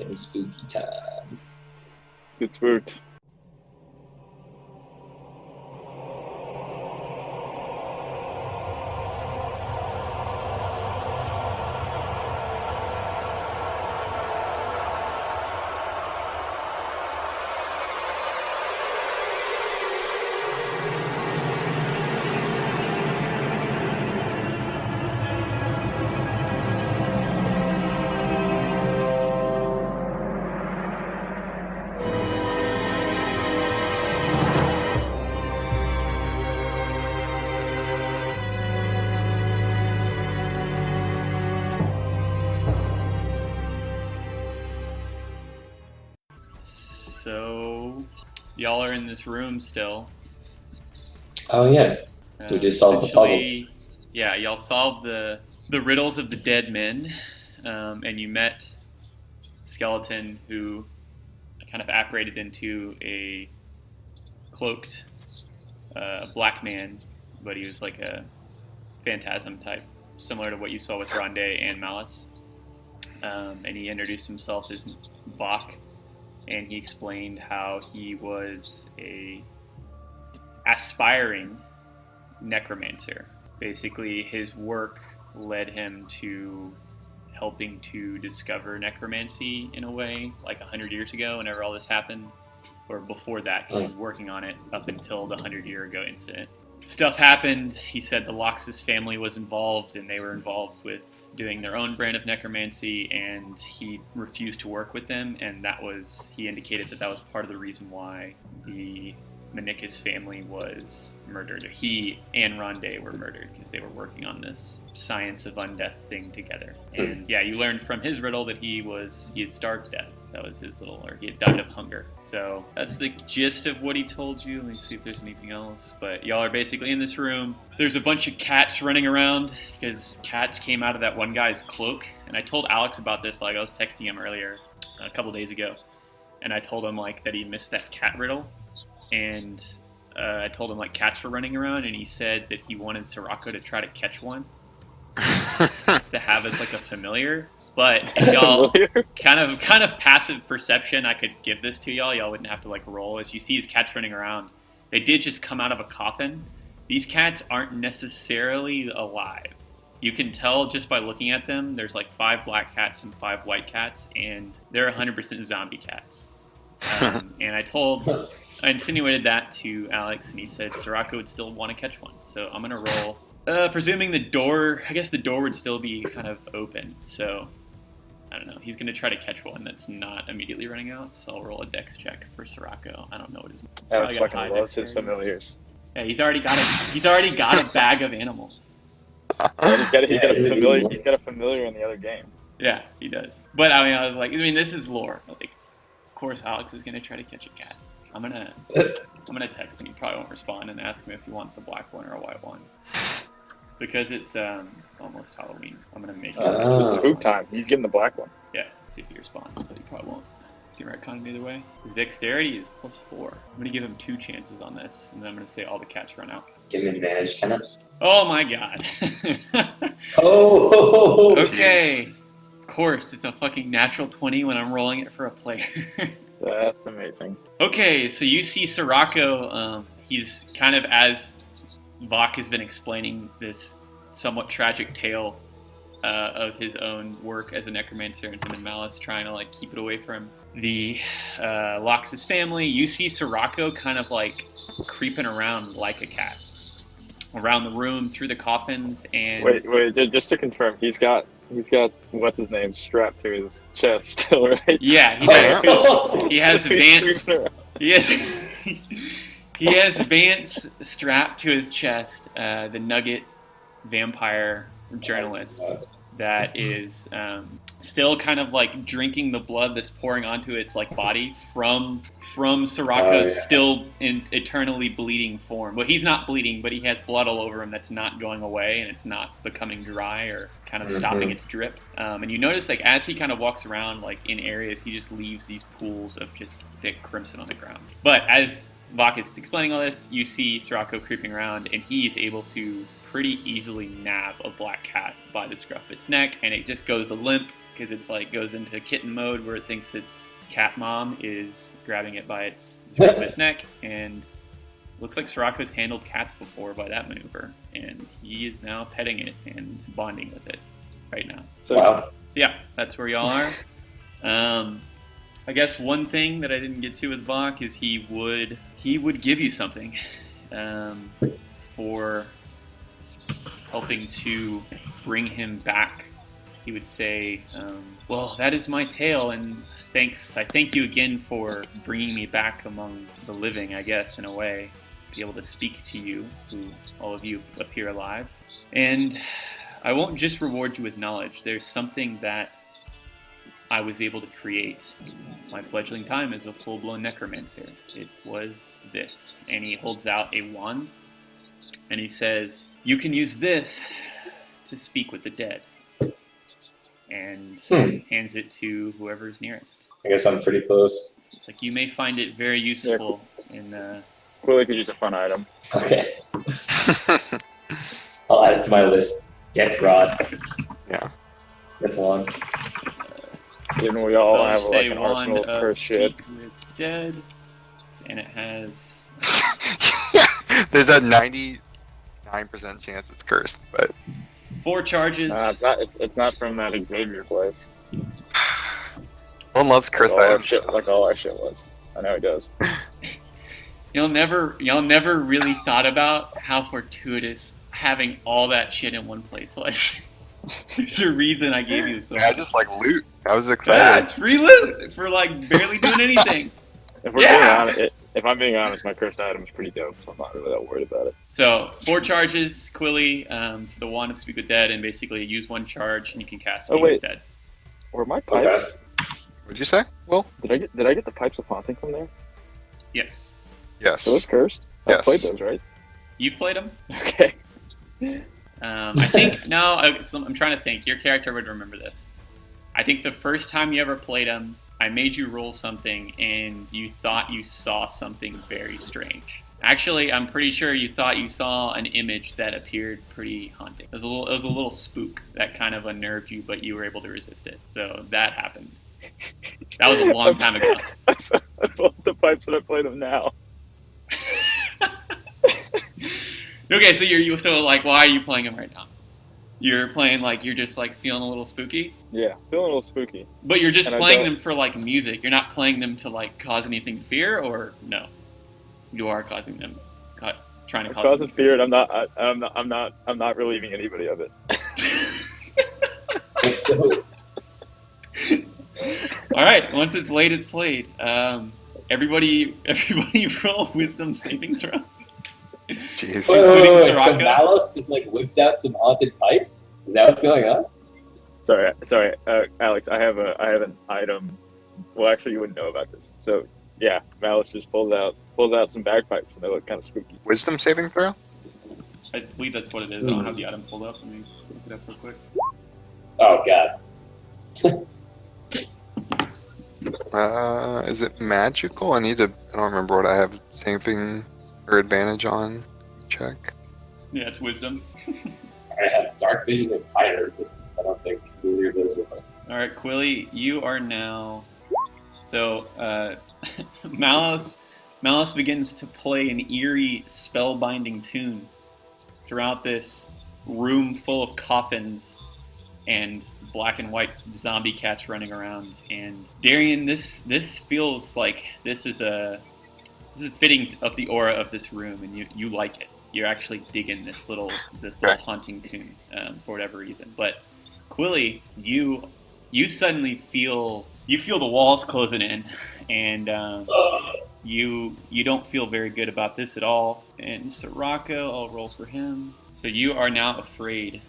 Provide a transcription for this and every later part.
Getting spooky time. Let's get spooked. So, y'all are in this room still. Oh yeah, we just solved the puzzle. Essentially, yeah, y'all solved the riddles of the dead men, and you met Skeleton, who kind of apparated into a cloaked black man, but he was like a phantasm type, similar to what you saw with Rondé and Malice. And he introduced himself as Vok, and he explained how he was a aspiring necromancer. Basically, his work led him to helping to discover necromancy in a way, like 100 years ago, whenever all this happened, or before that, he was working on it up until the 100-year ago incident. Stuff happened. He said the Loxus family was involved, and they were involved with doing their own brand of necromancy, and he refused to work with them, and he indicated that was part of the reason why the Menicus family was murdered. He and Rondé were murdered because they were working on this science of undeath thing together. And yeah, you learned from his riddle that he had starved to death. That was his or he had died of hunger. So that's the gist of what he told you. Let me see if there's anything else. But y'all are basically in this room. There's a bunch of cats running around because cats came out of that one guy's cloak. And I told Alex about this, I was texting him earlier, a couple days ago. And I told him that he missed that cat riddle. And I told him cats were running around, and he said that he wanted Sirocco to try to catch one to have as a familiar. But if y'all kind of passive perception, I could give this to y'all. Y'all wouldn't have to roll. As you see his cats running around, they did just come out of a coffin. These cats aren't necessarily alive. You can tell just by looking at them. There's 5 black cats and 5 white cats, and they're 100% zombie cats. And I insinuated that to Alex, and he said Sirocco would still want to catch one. So I'm going to roll. Presuming the door would still be kind of open. So I don't know. He's going to try to catch one that's not immediately running out. So I'll roll a dex check for Sirocco. I don't know what his. Alex fucking loves his familiars. Yeah, he's already got a bag of animals. He's got a familiar in the other game. Yeah, he does. But I was this is lore. Of course, Alex is going to try to catch a cat. I'm gonna text him. He probably won't respond, and ask him if he wants a black one or a white one. Because it's almost Halloween. I'm gonna make it. It's spook time. He's getting the black one. Yeah, see if he responds, but he probably won't. Get retcon either way. His dexterity is +4. I'm gonna give him 2 chances on this, and then I'm gonna say all the cats run out. Give him advantage, kind of. Oh my god. Oh. Okay. Of course, it's a fucking natural 20 when I'm rolling it for a player. That's amazing. Okay, so you see Sirocco. He's kind of, as Vok has been explaining this somewhat tragic tale of his own work as a necromancer, and him and Malice trying to keep it away from the Loxus family. You see Sirocco kind of creeping around like a cat around the room through the coffins. And wait, just to confirm, he's got what's his name strapped to his chest still, right? Yeah, he does. He has Vance. He has Vance strapped to his chest, the Nugget vampire journalist that is still kind of drinking the blood that's pouring onto its body from Sirocco's still in eternally bleeding form. Well, he's not bleeding, but he has blood all over him that's not going away, and it's not becoming dry or kind of stopping its drip. And you notice as he kind of walks around in areas, he just leaves these pools of just thick crimson on the ground. But as Vok is explaining all this, you see Sirocco creeping around, and he's able to pretty easily nab a black cat by the scruff of its neck, and it just goes limp because it's like goes into kitten mode where it thinks its cat mom is grabbing it by its neck, and looks like Sirocco's handled cats before by that maneuver, and he is now petting it and bonding with it right now. So, Wow. So yeah, that's where y'all are. I guess one thing that I didn't get to with Vok is he would give you something for helping to bring him back. He would say, well, that is my tale, and I thank you again for bringing me back among the living, I guess, in a way. Be able to speak to you, who all of you appear alive. And I won't just reward you with knowledge. There's something that I was able to create my fledgling time as a full-blown necromancer. It was this. And he holds out a wand, and he says, you can use this to speak with the dead. And hands it to whoever's nearest. I guess I'm pretty close. It's like, you may find it very useful in Quilly could use a fun item. Okay. I'll add it to my list. Death Rod. Yeah. Death Wand. Didn't we all so have say like an wand arsenal of of cursed shit? speak with dead, and it has There's a 99% chance it's cursed, but 4 charges. It's not. It's not from that Xavier place. one loves cursed like all items. like all our shit was. I know he does. Y'all never really thought about how fortuitous having all that shit in one place was. There's a reason I gave you so Yeah, I much. just like loot. I was Yeah, excited. it's free loot for like barely doing anything. If we're Yeah. being honest, if I'm being honest, my cursed item is pretty dope, so I'm not really that worried about it. So 4 charges, Quilly, the wand of Speak with Dead, and basically use 1 charge and you can cast Oh, Speak wait. with Dead. Were my pipes? What'd you say? Well, Did I get the pipes of haunting from there? Yes. yes. So those cursed. I Yes. played those, right? You've played them? Okay. I think, no, I'm trying to think. Your character would remember this. I think the first time you ever played them, I made you roll something and you thought you saw something very strange. Actually, I'm pretty sure you thought you saw an image that appeared pretty haunting. It was a little spook that kind of unnerved you, but you were able to resist it. So that happened. That was a long time ago. I pulled the pipes and I play them now. Okay, so like, why are you playing them right now? You're playing like you're just like feeling a little spooky, Yeah, feeling a little spooky. but you're just And I playing don't- them for like music. You're not playing them to like cause anything fear, or no? You are causing them, trying to I'm cause causing them fear, and I'm not relieving anybody of it. So, All right, once it's late, it's played. Everybody roll wisdom saving throws. Jeez. wait, Including so Soraka? Malos just like whips out some haunted pipes? Is that what's going on? Sorry, Alex. I have an item. Well, actually, you wouldn't know about this. So yeah, Malice just pulls out some bagpipes, and they look kind of spooky. Wisdom saving throw? I believe that's what it is. I don't have the item pulled up. Let me look it up real quick. Oh god. Is it magical? I don't remember what I have saving or advantage on. Check. Yeah, it's wisdom. I have dark vision and fire resistance. I don't think either of those will. All right, Quilly, you are now. So, Malos begins to play an eerie, spellbinding tune throughout this room full of coffins and black and white zombie cats running around. And Darian, this feels like this is fitting of the aura of this room, and you like it. You're actually digging this little haunting tune for whatever reason. But Quilly, you suddenly feel the walls closing in, and you don't feel very good about this at all. And Sirocco, I'll roll for him. So you are now afraid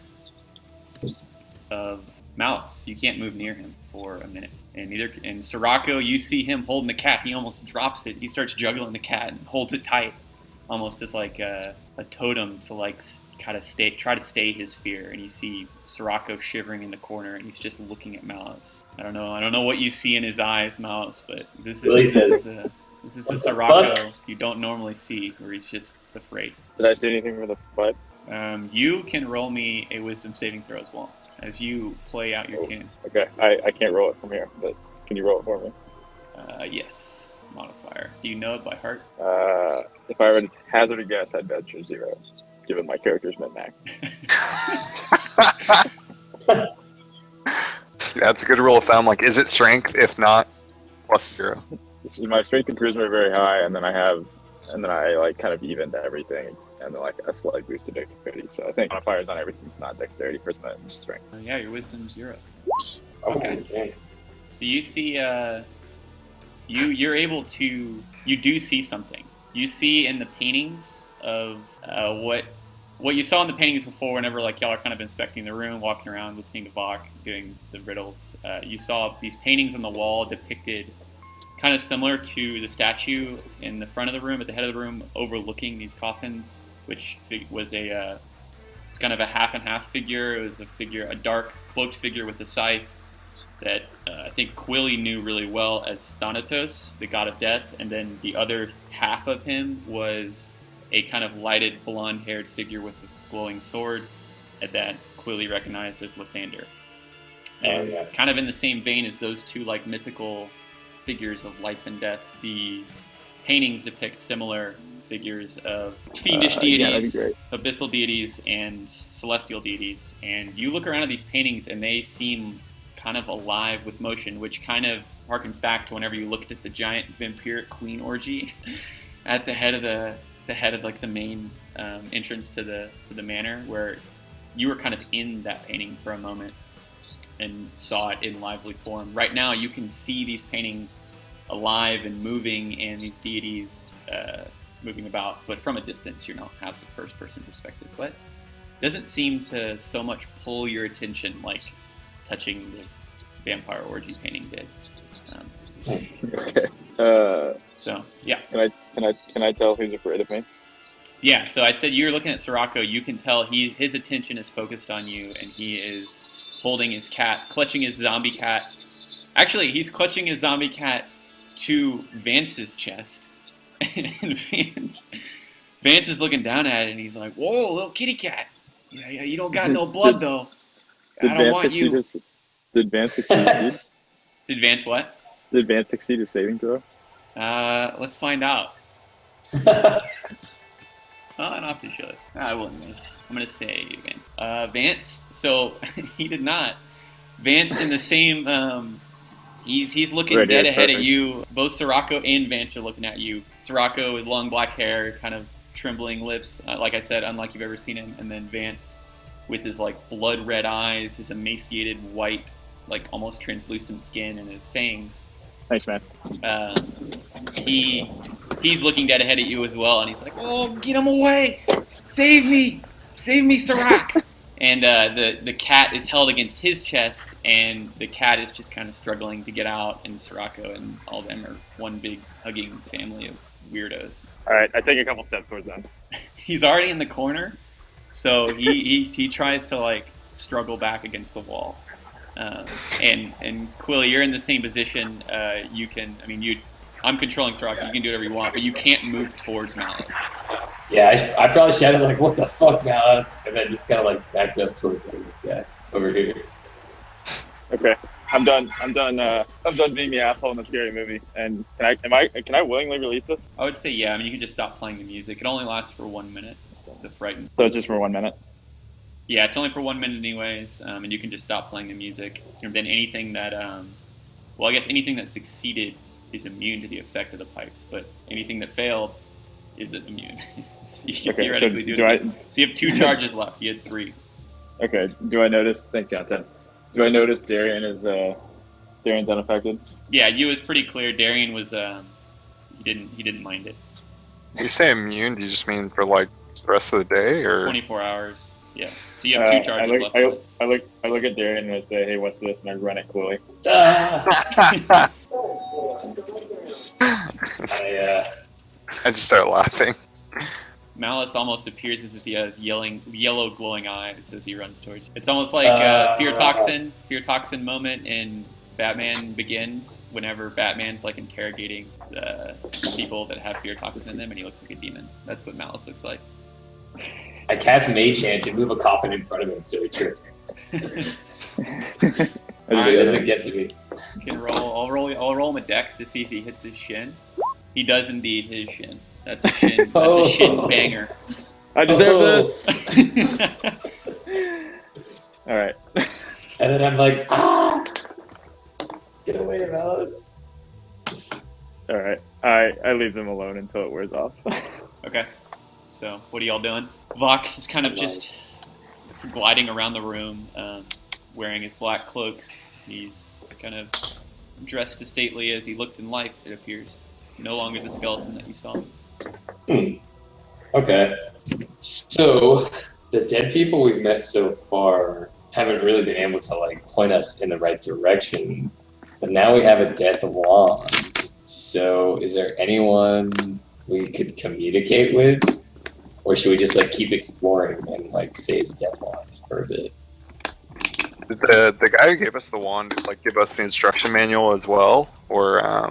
of Malos. You can't move near him for a minute. And Sirocco, you see him holding the cat. He almost drops it. He starts juggling the cat and holds it tight, almost as like a totem to like kind of try to stay his fear. And you see Sirocco shivering in the corner, and he's just looking at Malos. I don't know what you see in his eyes, Malos, but this is a "What the Sirocco you don't normally see, where he's just afraid. Did I see anything from the pipe? You can roll me a wisdom saving throw as well. as you play out your tune. Okay, I can't roll it from here, but can you roll it for me? Yes, modifier. Do you know it by heart? If I were to hazard a guess, I'd venture 0, given my character's min-max. That's a good rule of thumb. Like, is it strength? If not, +0. This is my strength and charisma are very high, and then I like kind of evened everything, and then like a slight boost to dexterity. So I think modifiers on everything. It's not dexterity, charisma, and strength. Yeah, your wisdom's 0. Okay. So you see, you're able to, you do see something. You see in the paintings of what you saw in the paintings before. Whenever like y'all are kind of inspecting the room, walking around, listening to Bach, doing the riddles. You saw these paintings on the wall depicted, kind of similar to the statue in the front of the room, at the head of the room, overlooking these coffins, which was it's kind of a half and half figure. It was a dark cloaked figure with a scythe that I think Quilly knew really well as Thanatos, the god of death, and then the other half of him was a kind of lighted blonde-haired figure with a glowing sword that Quilly recognized as Lathander. And yeah. kind of in the same vein as those two like mythical figures of life and death, the paintings depict similar figures of fiendish deities, abyssal deities, and celestial deities. And you look around at these paintings and they seem kind of alive with motion, which kind of harkens back to whenever you looked at the giant vampiric queen orgy at the head of like the main entrance to the manor, where you were kind of in that painting for a moment and saw it in lively form. Right now, you can see these paintings alive and moving, and these deities moving about, but from a distance, you don't have the first-person perspective. But it doesn't seem to so much pull your attention like touching the vampire orgy painting did. Okay. So yeah. Can I tell who's afraid of me? Yeah. So I said you're looking at Sirocco. You can tell his attention is focused on you, and he is holding his cat, clutching his zombie cat. Actually, he's clutching his zombie cat to Vance's chest, and Vance is looking down at it, and he's like, "Whoa, little kitty cat! Yeah, you don't got no blood though. I don't want you." Did Vance succeed? Did Vance what? Did Vance succeed his saving throw? Let's find out. I don't have to show this. I wouldn't miss. I'm going to say Vance. Vance, so he did not. Vance in the same, he's looking Right, dead yeah, ahead perfect. at you. Both Sirocco and Vance are looking at you. Sirocco with long black hair, kind of trembling lips, like I said, unlike you've ever seen him. And then Vance with his like blood red eyes, his emaciated white, like almost translucent skin, and his fangs. Thanks, man. He's looking dead ahead at you as well, and he's like, "Oh, get him away! Save me, Sirac!" And the cat is held against his chest, and the cat is just kind of struggling to get out. And Sirocco and all of them are one big hugging family of weirdos. All right, I take a couple steps towards them. He's already in the corner, so he tries to like struggle back against the wall. And Quilly, you're in the same position. You can, I'm controlling Sirocco. You can do whatever you want, but you can't move towards Malice. Yeah, I probably shouted like, "What the fuck, Malice?" And then just kind of like backed up towards this guy over here. Okay, I'm done. I'm done being the asshole in the scary movie. And can I willingly release this? I would say yeah. You can just stop playing the music. It only lasts for 1 minute. The frighten. So it's just for 1 minute. Yeah, it's only for 1 minute anyways, and you can just stop playing the music. And then anything that, I guess anything that succeeded is immune to the effect of the pipes, but anything that failed isn't immune. So you can theoretically do it. So you have 2 charges left. You had 3. Okay. Do I notice? Thanks, Jonathan. Do I notice Darian's unaffected? Yeah, you was pretty clear. Darian was he didn't mind it. When you say immune, do you just mean for like the rest of the day, or 24 hours. Yeah. So you have 2 charges left. I look at Darian and I say, "Hey, what's this?" And I run at Quilly. I just start laughing. Malice almost appears as if he has yellow glowing eyes as he runs towards you. It's almost like fear toxin moment in Batman Begins, whenever Batman's like interrogating the people that have fear toxin in them, and he looks like a demon. That's what Malice looks like. I cast Mage Hand to move a coffin in front of him so he trips. So he doesn't get to me. You can roll. I'll roll him a dex to see if he hits his shin. He does indeed hit his shin. That's a shin. That's a shin banger. I deserve Oh. this. All right. And then I'm like, get away, Malice. All right. I leave them alone until it wears off. Okay. So what are y'all doing? Vok is kind of just gliding around the room, wearing his black cloaks. He's kind of dressed as stately as he looked in life, it appears. No longer the skeleton that you saw. Okay. So the dead people we've met so far haven't really been able to like point us in the right direction. But now we have a death wand. So is there anyone we could communicate with? Or should we just like keep exploring and like save the death wand for a bit? Did the guy who gave us the wand like give us the instruction manual as well, or I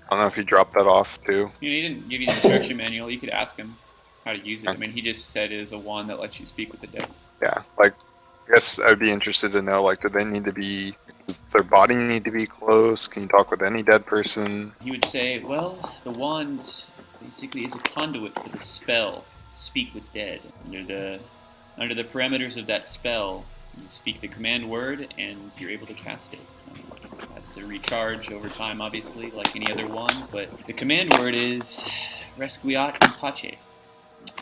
don't know if he dropped that off too. You know, he didn't give you the instruction manual. You could ask him how to use it. I mean, he just said it is a wand that lets you speak with the dead. Yeah, like I guess I'd be interested to know like do they need to be? Does their body need to be close? Can you talk with any dead person? He would say, well, the wand basically is a conduit for the spell, Speak with Dead. Under the parameters of that spell, you speak the command word and you're able to cast it. It has to recharge over time, obviously, like any other wand, but the command word is Resquiat in Pace.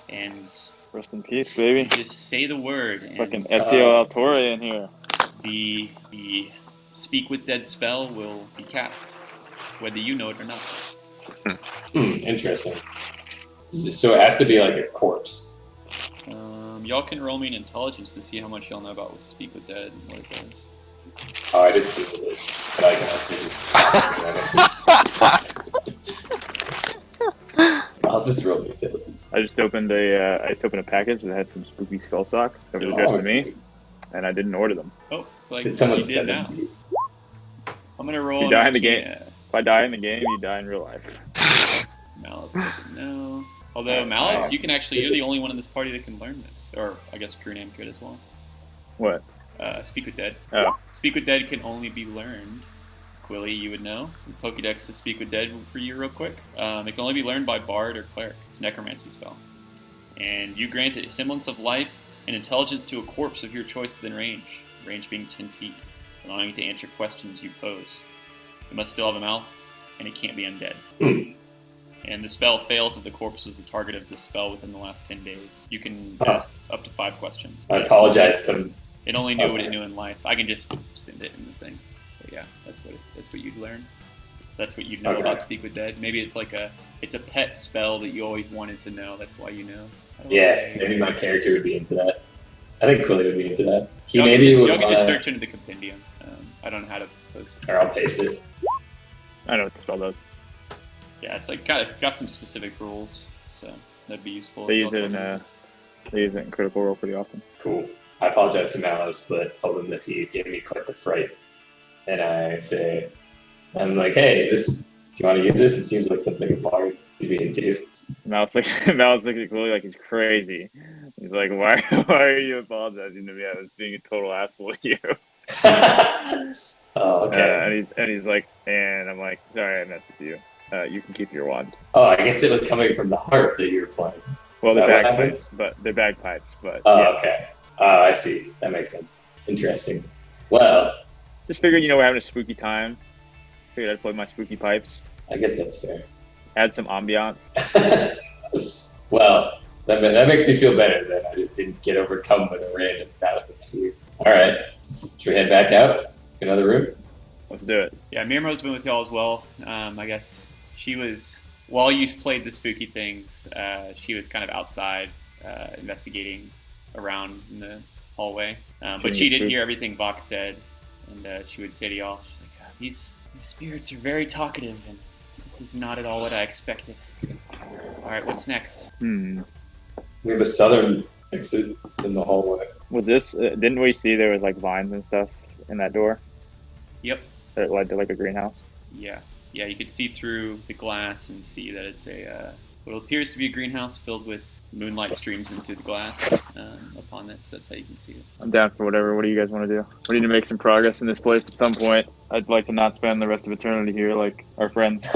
And Rest in peace, baby. you just say the word, and Fucking Ezio Auditore in here. the Speak with Dead spell will be cast, whether you know it or not. Interesting. So it has to be like a corpse. Y'all can roll me an intelligence to see how much y'all know about Speak with Dead and what it does. Oh, I just Googled it. But I'll just roll the intelligence. I just opened a package that had some spooky skull socks that was addressed to me, and I didn't order them. Oh, it's like Did someone you send did it now. to you? I'm gonna roll. You die in the game. If I die in the game, you die in real life. Malice doesn't know. Although Malice, you're the only one in this party that can learn this, or I guess Crunam could as well. What? Speak with Dead. Oh. Speak with Dead can only be learned. Quilly, you would know. Pokédex to Speak with Dead for you real quick. It can only be learned by Bard or Cleric. It's a necromancy spell. And you grant a semblance of life and intelligence to a corpse of your choice within range. Range being 10 feet, allowing it to answer questions you pose. It must still have a mouth, and it can't be undead. And the spell fails if the corpse was the target of the spell within the last 10 days. You can ask up to 5 questions. I apologize to It only knew what it knew in life. I can just send it in the thing. But yeah, that's what you'd learn. That's what you'd know about Speak with Dead. Maybe it's like it's a pet spell that you always wanted to know. That's why you know. Yeah, maybe my character would be into that. I think Quilly would be into that. He Y'all maybe would y'all can just wanna- search into the compendium. I don't know how to post. Or I'll paste it. I know what the spell does. Yeah, it's got some specific rules, so that'd be useful. They if use y'all it can they use it in Critical Role pretty often. Cool. I apologize to Malos, but told him that he gave me quite the fright. And I'm like, hey, do you want to use this? It seems like something a bard could be into. Mouse looks at Chloe like he's crazy. He's like, why are you apologizing to me? I was being a total asshole to you. Oh, okay. And he's like, and I'm like, sorry, I messed with you. You can keep your wand. Oh, I guess it was coming from the harp that you were playing. Well, Is they're that what bagpipes, but Oh, yeah. okay. Oh, I see. That makes sense. Interesting. Well, Just figured, we're having a spooky time. Figured I'd play my spooky pipes. I guess that's fair. Add some ambiance. Well, that makes me feel better that I just didn't get overcome with a random bout of fear. All right. Should we head back out to another room? Let's do it. Yeah, Mirmo's been with y'all as well. I guess she was, while you played the spooky things, she was kind of outside investigating around in the hallway. But she did hear everything Vok said, and she would say to y'all, she's like, these spirits are very talkative, and this is not at all what I expected. All right, what's next? We have a southern exit in the hallway. Was this? Didn't we see there was like vines and stuff in that door Yep. that led to like a greenhouse? Yeah, you could see through the glass and see that it's what appears to be a greenhouse filled with moonlight streams in through the glass upon this. That's how you can see it. I'm down for whatever. What do you guys want to do? We need to make some progress in this place at some point. I'd like to not spend the rest of eternity here like our friends.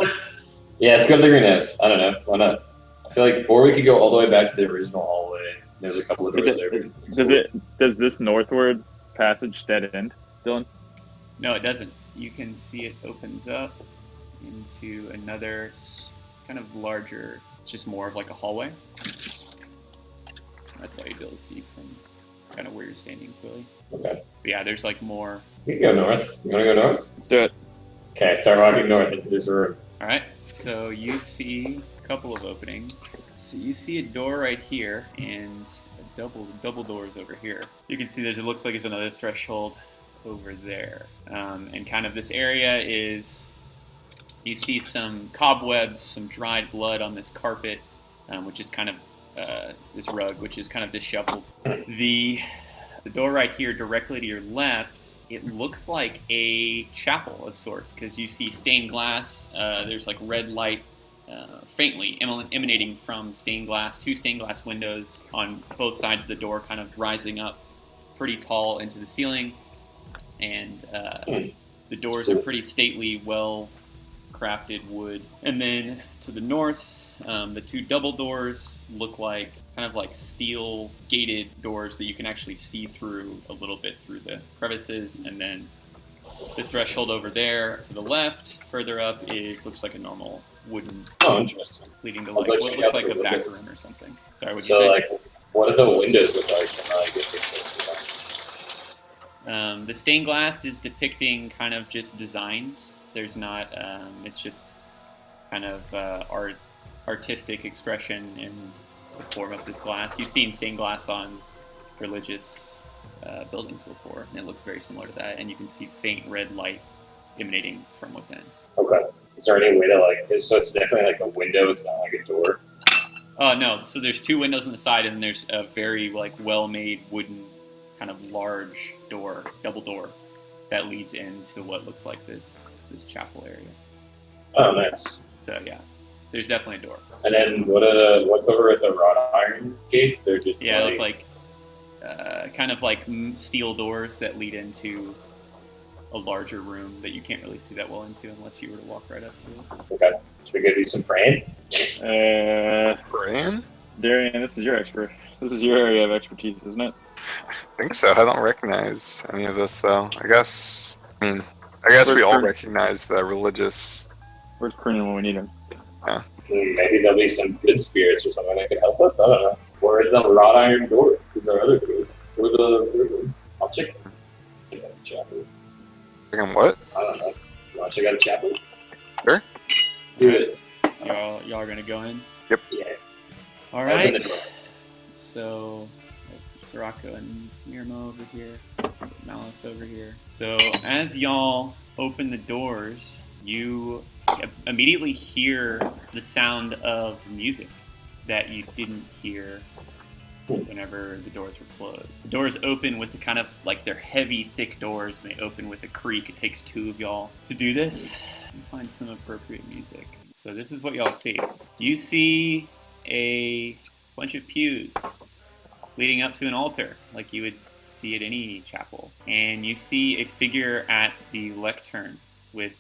Yeah, let's go to the greenhouse. I don't know. Why not? I feel like, or we could go all the way back to the original hallway. There's a couple of doors there. Does this northward passage dead end, Dylan? No, it doesn't. You can see it opens up into another kind of larger, just more of like a hallway. That's all you'd be able to see from kind of where you're standing, clearly. Okay. But yeah, there's like more. We can go north. You want to go north? Let's do it. Okay, start walking north into this room. All right. So you see a couple of openings. So you see a door right here and a double doors over here. You can see it looks like there's another threshold over there. And kind of this area is, you see some cobwebs, some dried blood on this carpet, which is kind of this rug, which is kind of disheveled. The door right here, directly to your left, it looks like a chapel of sorts, because you see stained glass. There's like red light faintly emanating from stained glass, 2 stained glass windows on both sides of the door, kind of rising up pretty tall into the ceiling. And the doors are pretty stately, well-crafted wood. And then to the north, the 2 double doors look like kind of like steel gated doors that you can actually see through a little bit through the crevices. And then the threshold over there to the left, further up, looks like a normal wooden interesting. leading to like what looks like a back room or something. Sorry, what did you So, say? like, what do the windows look like? When I get this The stained glass is depicting kind of just designs. There's not, it's just kind of artistic expression in the form of this glass. You've seen stained glass on religious buildings before, and it looks very similar to that. And you can see faint red light emanating from within. Okay. Is there any way to like? So it's definitely like a window. It's not like a door. No. So there's 2 windows on the side, and there's a very like well-made wooden kind of large door, double door, that leads into what looks like this chapel area. Oh, nice. So yeah, there's definitely a door. And then what's over at the wrought iron gates? They're just Yeah, they look like kind of like steel doors that lead into a larger room that you can't really see that well into unless you were to walk right up to it. Okay. Should we go do some praying? Brian? Darian, this is your area of expertise, isn't it? I think so. I don't recognize any of this, though. I guess we all recognize the religious. Where's Prunin when we need him? Maybe there'll be some good spirits or something that could help us. I don't know. Where is the wrought iron door? These are other doors. Where the third one? I'll check out the chapel. Checking what? I don't know. You want to check out the chapel? Sure. Let's do it. So y'all are gonna go in. Yeah. All Open right. the door. So Sirocco and Mirmo over here, Malice over here. So as y'all open the doors, you immediately hear the sound of music that you didn't hear whenever the doors were closed. The doors open with the kind of like they're heavy, thick doors, and they open with a creak. It takes 2 of y'all to do this. You find some appropriate music. So this is what y'all see. You see a bunch of pews leading up to an altar, like you would see at any chapel. And you see a figure at the lectern with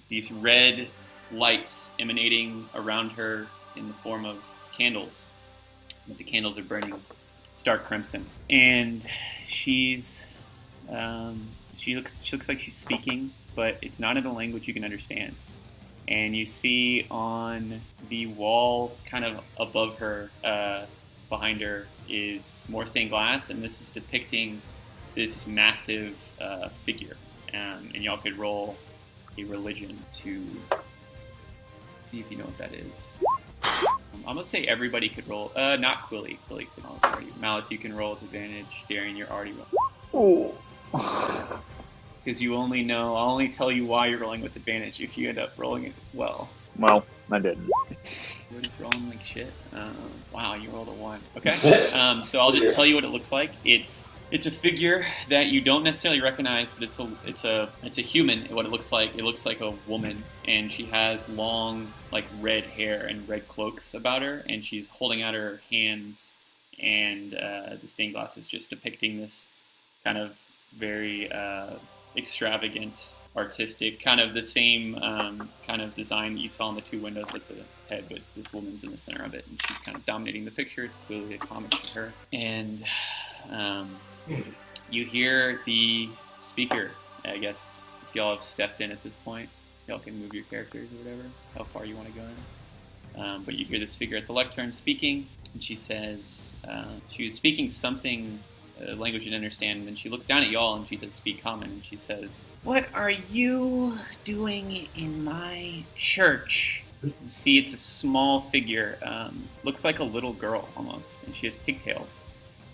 these red lights emanating around her in the form of candles. But the candles are burning stark crimson. And she looks like she's speaking, but it's not in a language you can understand. And you see on the wall kind of above her, behind her, is more stained glass, and this is depicting this massive figure. And y'all could roll a religion to see if you know what that is. I'm gonna say everybody could roll. Not Quilly. Quilly could already. Malice, you can roll with advantage. Darian, you're already rolling. Because you only know. I'll only tell you why you're rolling with advantage if you end up rolling it well. Well, I didn't. We're just rolling like shit. Wow, you rolled a 1. Okay. So I'll just tell you what it looks like. It's It's a figure that you don't necessarily recognize, but it's a human. What it looks like a woman, and she has long like red hair and red cloaks about her, and she's holding out her hands, and the stained glass is just depicting this kind of very extravagant, artistic, kind of the same kind of design that you saw in the two windows at the head, but this woman's in the center of it, and she's kind of dominating the picture. It's clearly a homage to her, and you hear the speaker. I guess if y'all have stepped in at this point, y'all can move your characters or whatever, how far you want to go in. But you hear this figure at the lectern speaking, and she says, she was speaking something, a language you didn't understand, and then she looks down at y'all and she does speak common, and she says, "What are you doing in my church?" You see it's a small figure, looks like a little girl almost, and she has pigtails.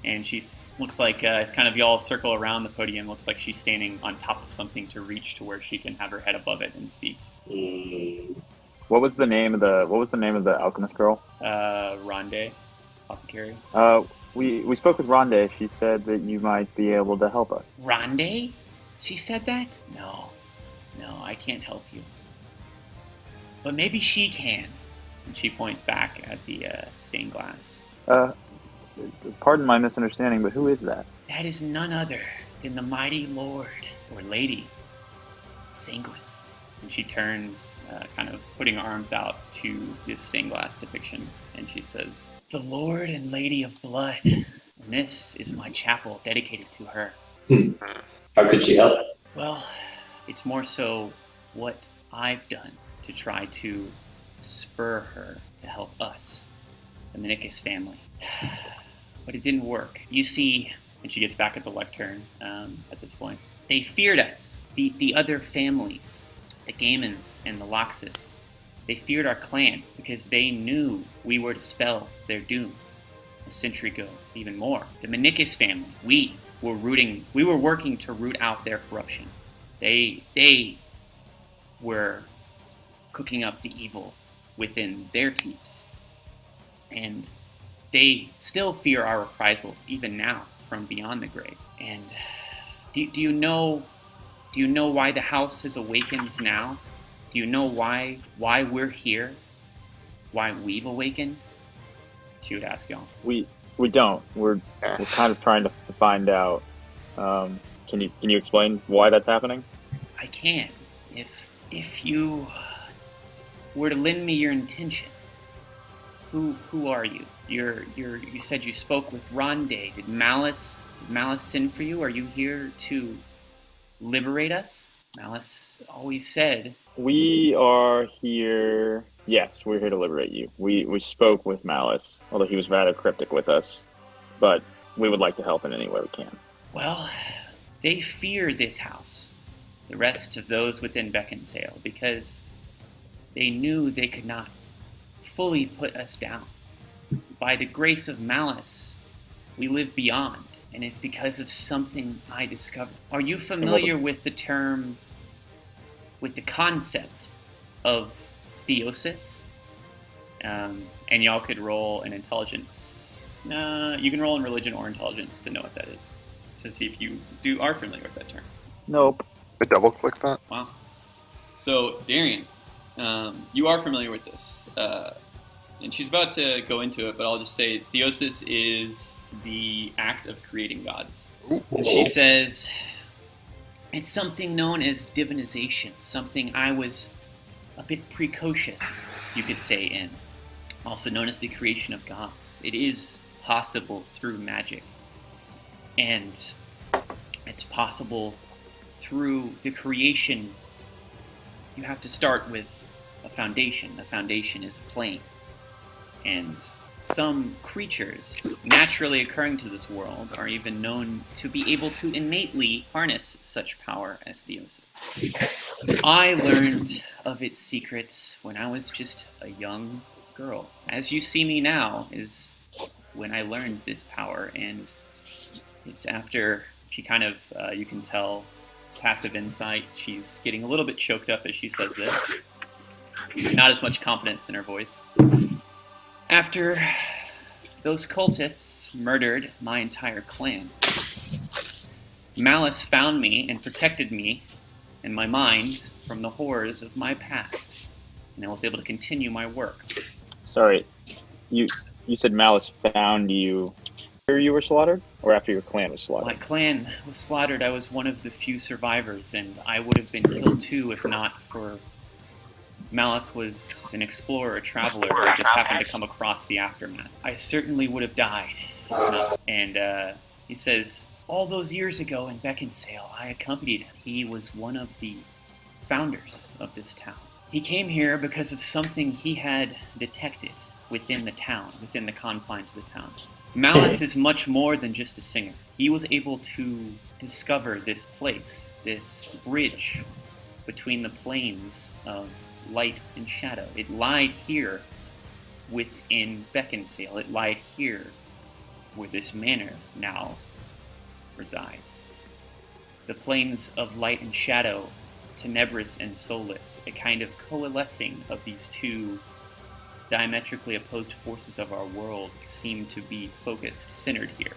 And she looks like it's kind of y'all circle around the podium. Looks like she's standing on top of something to reach to where she can have her head above it and speak. What was the name of the alchemist girl? Rondé, apothecary. We spoke with Rondé. She said that you might be able to help us. Rondé? She said that? No, I can't help you. But maybe she can. And she points back at the stained glass. Pardon my misunderstanding, but who is that? That is none other than the mighty lord or lady, Sanguis. And she turns, kind of putting her arms out to this stained glass depiction, and she says, "The Lord and Lady of Blood, and this is my chapel dedicated to her." How could she help? Well, it's more so what I've done to try to spur her to help us, the Menicus family. But it didn't work. You see, and she gets back at the lectern at this point, they feared us, the other families, the Gaemons and the Loxus. They feared our clan because they knew we were to spell their doom. A century ago, even more. The Menicus family, we were working to root out their corruption. They were cooking up the evil within their keeps. And they still fear our reprisal, even now, from beyond the grave. And do you know why the house has awakened now? Do you know why we're here? Why we've awakened? She would ask y'all. We don't. We're kind of trying to find out. Can you explain why that's happening? I can. If you were to lend me your intention. Who are you? You said you spoke with Rondé. Did Malice send for you? Are you here to liberate us? Malice always said. We are here. Yes, we're here to liberate you. We spoke with Malice, although he was rather cryptic with us. But we would like to help in any way we can. Well, they fear this house, the rest of those within Beckinsale, because they knew they could not fully put us down. By the grace of Malice, we live beyond, and it's because of something I discovered. Are you familiar with the term, with the concept of theosis? And y'all could roll an intelligence. You can roll in religion or intelligence to know what that is, to see if you are familiar with that term. Nope. I double click that. Wow. So, Darian, you are familiar with this. And she's about to go into it, but I'll just say theosis is the act of creating gods. And she says, it's something known as divinization, something I was a bit precocious, you could say, in. Also known as the creation of gods. It is possible through magic. And it's possible through the creation. You have to start with a foundation. The foundation is a plane. And some creatures naturally occurring to this world are even known to be able to innately harness such power as theosis. I learned of its secrets when I was just a young girl. As you see me now is when I learned this power, and it's after she kind of, you can tell, passive insight. She's getting a little bit choked up as she says this. Not as much confidence in her voice. After those cultists murdered my entire clan, Malice found me and protected me and my mind from the horrors of my past, and I was able to continue my work. Sorry, you said Malice found you after you were slaughtered, or after your clan was slaughtered? My clan was slaughtered. I was one of the few survivors, and I would have been killed too if not for Malice was an explorer, a traveler, who just happened to come across the aftermath. I certainly would have died. And he says, all those years ago in Beckinsale, I accompanied him. He was one of the founders of this town. He came here because of something he had detected within the town, within the confines of the town. Malice is much more than just a singer. He was able to discover this place, this bridge between the planes of light and shadow. It lied here within Beckinsale. It lied here where this manor now resides. The planes of light and shadow, Tenebris and Solus, a kind of coalescing of these two diametrically opposed forces of our world, seem to be focused, centered here.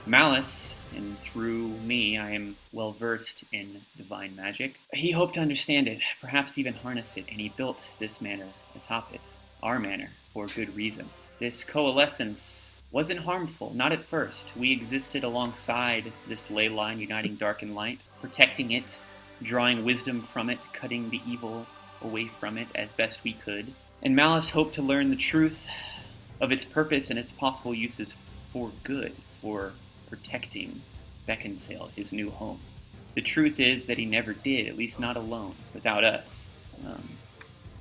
Malice, and through me, I am well versed in divine magic. He hoped to understand it, perhaps even harness it, and he built this manor atop it, our manor, for good reason. This coalescence wasn't harmful, not at first. We existed alongside this ley line, uniting dark and light, protecting it, drawing wisdom from it, cutting the evil away from it as best we could. And Malice hoped to learn the truth of its purpose and its possible uses for good, for protecting Beckinsale, his new home. The truth is that he never did, at least not alone, without us.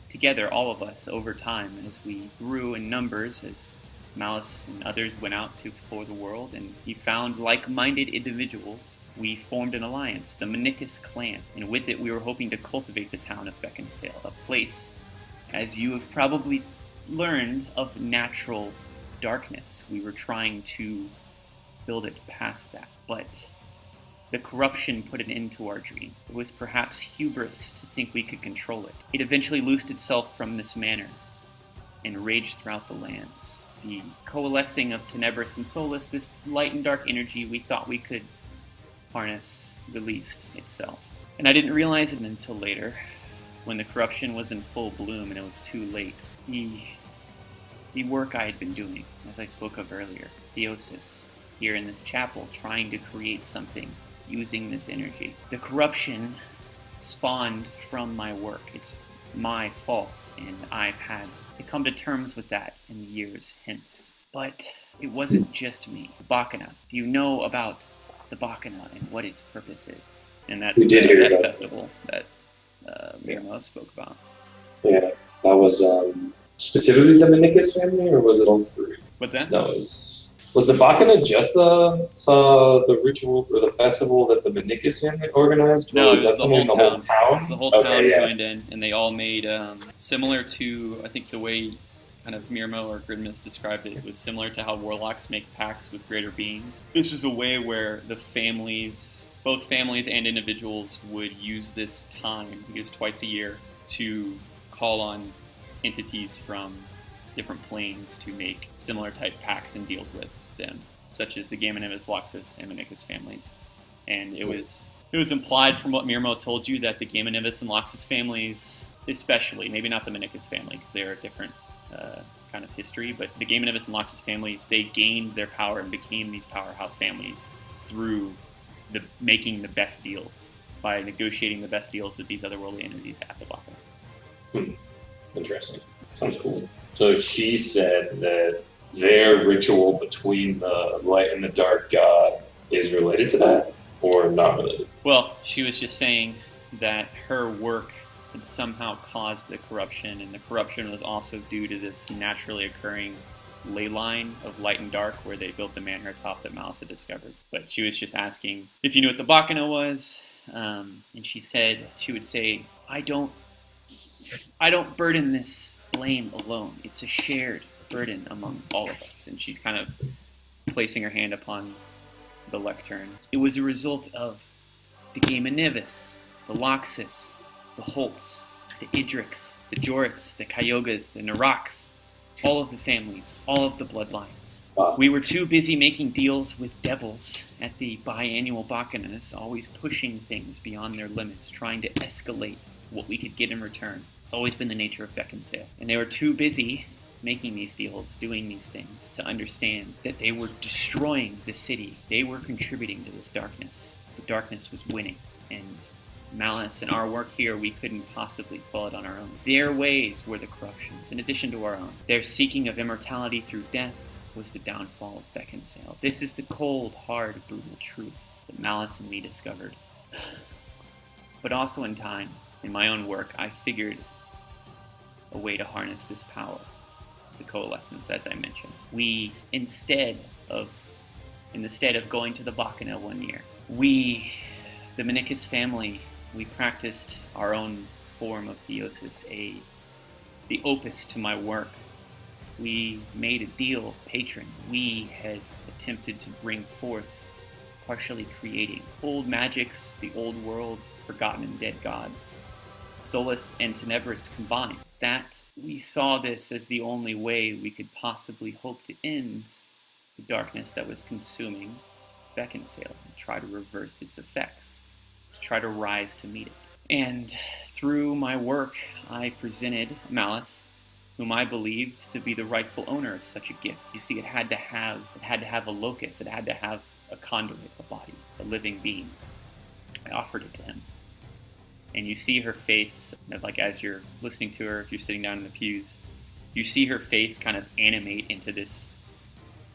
Together, all of us, over time, as we grew in numbers, as Malice and others went out to explore the world, and he found like-minded individuals, we formed an alliance, the Menicus clan, and with it we were hoping to cultivate the town of Beckinsale, a place, as you have probably learned, of natural darkness. We were trying to build it past that, but the corruption put an end to our dream. It was perhaps hubris to think we could control it. It eventually loosed itself from this manor and raged throughout the lands. The coalescing of Tenebris and Solus, this light and dark energy we thought we could harness, released itself. And I didn't realize it until later, when the corruption was in full bloom and it was too late. The work I had been doing, as I spoke of earlier, theosis, here in this chapel, trying to create something using this energy. The corruption spawned from my work. It's my fault, and I've had to come to terms with that in the years hence. But it wasn't just me. Bacchana. Do you know about the Bacchana and what its purpose is? And that's We did hear that about festival that Mirmo spoke about. Yeah, that was specifically the Menicus family, or was it all three? What's that? That was the Bacchana just the ritual or the festival that the Menicus family organized? No, or it was that the something whole the whole town. town? The whole Okay, town yeah. joined in, and they all made, similar to, I think the way kind of Mirmo or Gridmus described it, it was similar to how warlocks make pacts with greater beings. This is a way where the families, both families and individuals, would use this time, because twice a year, to call on entities from different planes to make similar type pacts and deals with them, such as the Gamma-Nimbus, Loxus, and Menicus families. And it was implied from what Mirmo told you that the Gamma-Nimbus and Loxus families, especially, maybe not the Menicus family because they are a different kind of history, but the Gamma-Nimbus and Loxus families, they gained their power and became these powerhouse families through making the best deals, by negotiating the best deals with these otherworldly entities at the bottom. Interesting. Sounds cool. So she said that their ritual between the light and the dark god is related to that, or not related? Well, she was just saying that her work had somehow caused the corruption, and the corruption was also due to this naturally occurring ley line of light and dark where they built the manor atop that Malice had discovered. But she was just asking if you knew what the Bacchana was, and she said, she would say, I don't burden this blame alone. It's a shared burden among all of us. And she's kind of placing her hand upon the lectern. It was a result of the Gamma-Nimbus, the Loxus, the Holtz, the Idrics, the Jorits, the Kyogas, the Naraks, all of the families, all of the bloodlines. Wow. We were too busy making deals with devils at the biannual Bacchanus, always pushing things beyond their limits, trying to escalate what we could get in return. It's always been the nature of Beckinsale. And they were too busy making these deals, doing these things, to understand that they were destroying the city. They were contributing to this darkness. The darkness was winning. And Malice and our work here, we couldn't possibly quell it on our own. Their ways were the corruptions, in addition to our own. Their seeking of immortality through death was the downfall of Beckinsale. This is the cold, hard, brutal truth that Malice and me discovered. But also in time, in my own work, I figured a way to harness this power, the coalescence, as I mentioned. We, in the stead of going to the Bacchanal one year, we, the Menicus family, we practiced our own form of theosis, the opus to my work. We made a deal, patron. We had attempted to bring forth, partially creating old magics, the old world, forgotten and dead gods, Solus and Tenebris combined. That we saw this as the only way we could possibly hope to end the darkness that was consuming Beckinsale and try to reverse its effects, to try to rise to meet it. And through my work, I presented Malice, whom I believed to be the rightful owner of such a gift. You see, it had to have a locus, it had to have a conduit, a body, a living being. I offered it to him. And you see her face, like as you're listening to her, if you're sitting down in the pews, you see her face kind of animate into this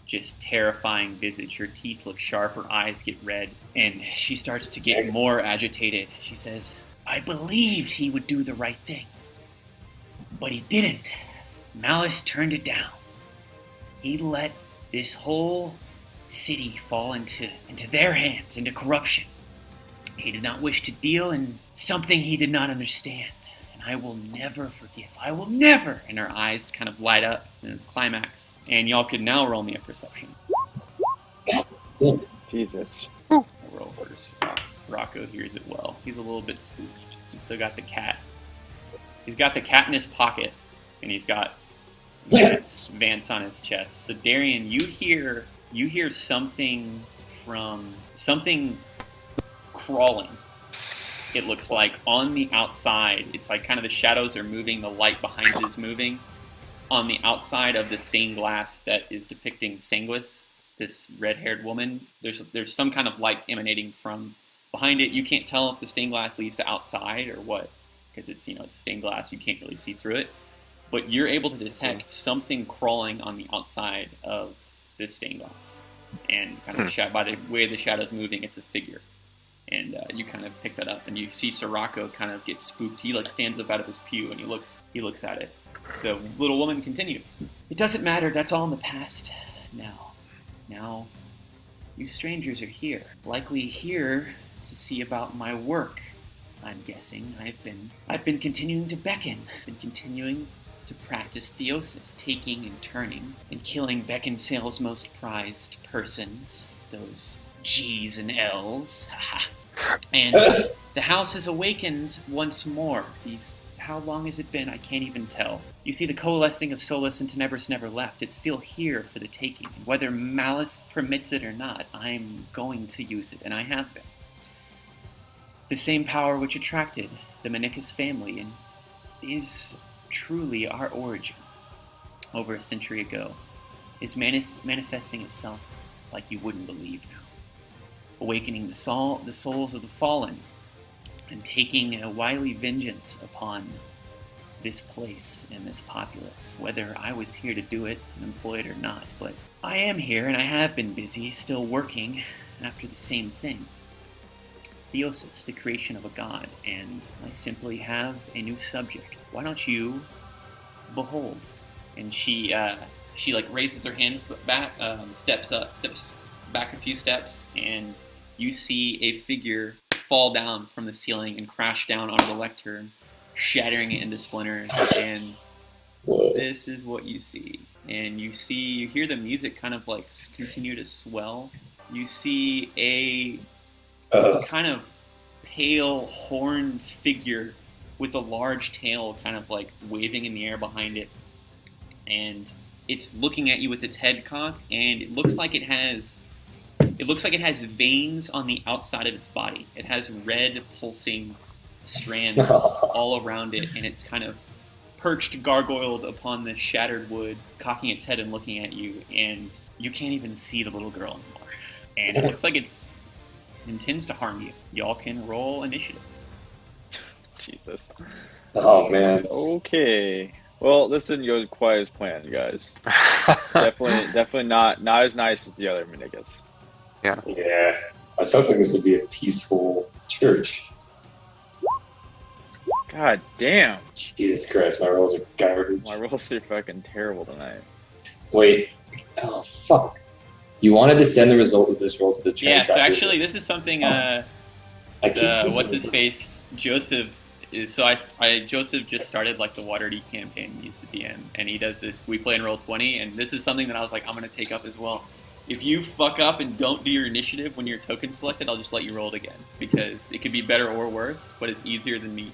just terrifying visage. Her teeth look sharp, her eyes get red, and she starts to get more agitated. She says, "I believed he would do the right thing, but he didn't. Malice turned it down. He let this whole city fall into their hands, into corruption. He did not wish to deal in something he did not understand. And I will never forgive. I will never." And her eyes kind of light up in its climax. And y'all could now roll me a perception. Damn. Jesus. I'll roll first. Rocco hears it well. He's a little bit spooked. He's still got the cat. He's got the cat in his pocket, and he's got Vance on his chest. So Darian, you hear something crawling. It looks like on the outside. It's like kind of the shadows are moving, the light behind it is moving. On the outside of the stained glass that is depicting Sanguis, this red-haired woman, there's some kind of light emanating from behind it. You can't tell if the stained glass leads to outside or what, because it's stained glass. You can't really see through it, but you're able to detect something crawling on the outside of this stained glass, and kind of by the way the shadow's moving, it's a figure. And you kind of pick that up, and you see Sirocco kind of get spooked. He stands up out of his pew, and he looks at it. The little woman continues. "It doesn't matter. That's all in the past. Now, you strangers are here. Likely here to see about my work. I'm guessing I've been continuing to beckon, been continuing to practice theosis, taking and turning and killing Beckinsale's most prized persons, those G's and L's. And the house has awakened once more. How long has it been? I can't even tell. You see, the coalescing of Solus and Tenebris never left. It's still here for the taking. And whether Malice permits it or not, I'm going to use it, and I have been. The same power which attracted the Menicus family and is truly our origin over a century ago is manifesting itself like you wouldn't believe now. Awakening the souls of the fallen and taking a wily vengeance upon this place and this populace, whether I was here to do it and employed or not. But I am here, and I have been busy, still working after the same thing. Theosis, the creation of a god, and I simply have a new subject. Why don't you behold? And she raises her hands back, steps back a few steps, and you see a figure fall down from the ceiling and crash down onto the lectern, shattering it into splinters. And this is what you see. And you hear the music kind of like continue to swell. You see a kind of pale horned figure with a large tail kind of like waving in the air behind it. And it's looking at you with its head cocked, and it looks like it has veins on the outside of its body. It has red pulsing strands all around it, and it's kind of perched, gargoyled upon the shattered wood, cocking its head and looking at you, and you can't even see the little girl anymore. And it looks like it intends to harm you. Y'all can roll initiative. Jesus. Oh man. Okay. Well, this didn't go quite as planned, guys. Definitely not as nice as the other Minigas. Yeah. I was hoping this would be a peaceful church. God damn. Jesus Christ, my rolls are garbage. My rolls are fucking terrible tonight. Wait. Oh fuck. You wanted to send the result of this roll to the church. Yeah, so actually this is something what's his missing face? Joseph is Joseph just started like the Waterdeep campaign. He's the DM, and he does this. We play in Roll20, and this is something that I was like, I'm gonna take up as well. If you fuck up and don't do your initiative when your token's selected, I'll just let you roll it again, because it could be better or worse, but it's easier than me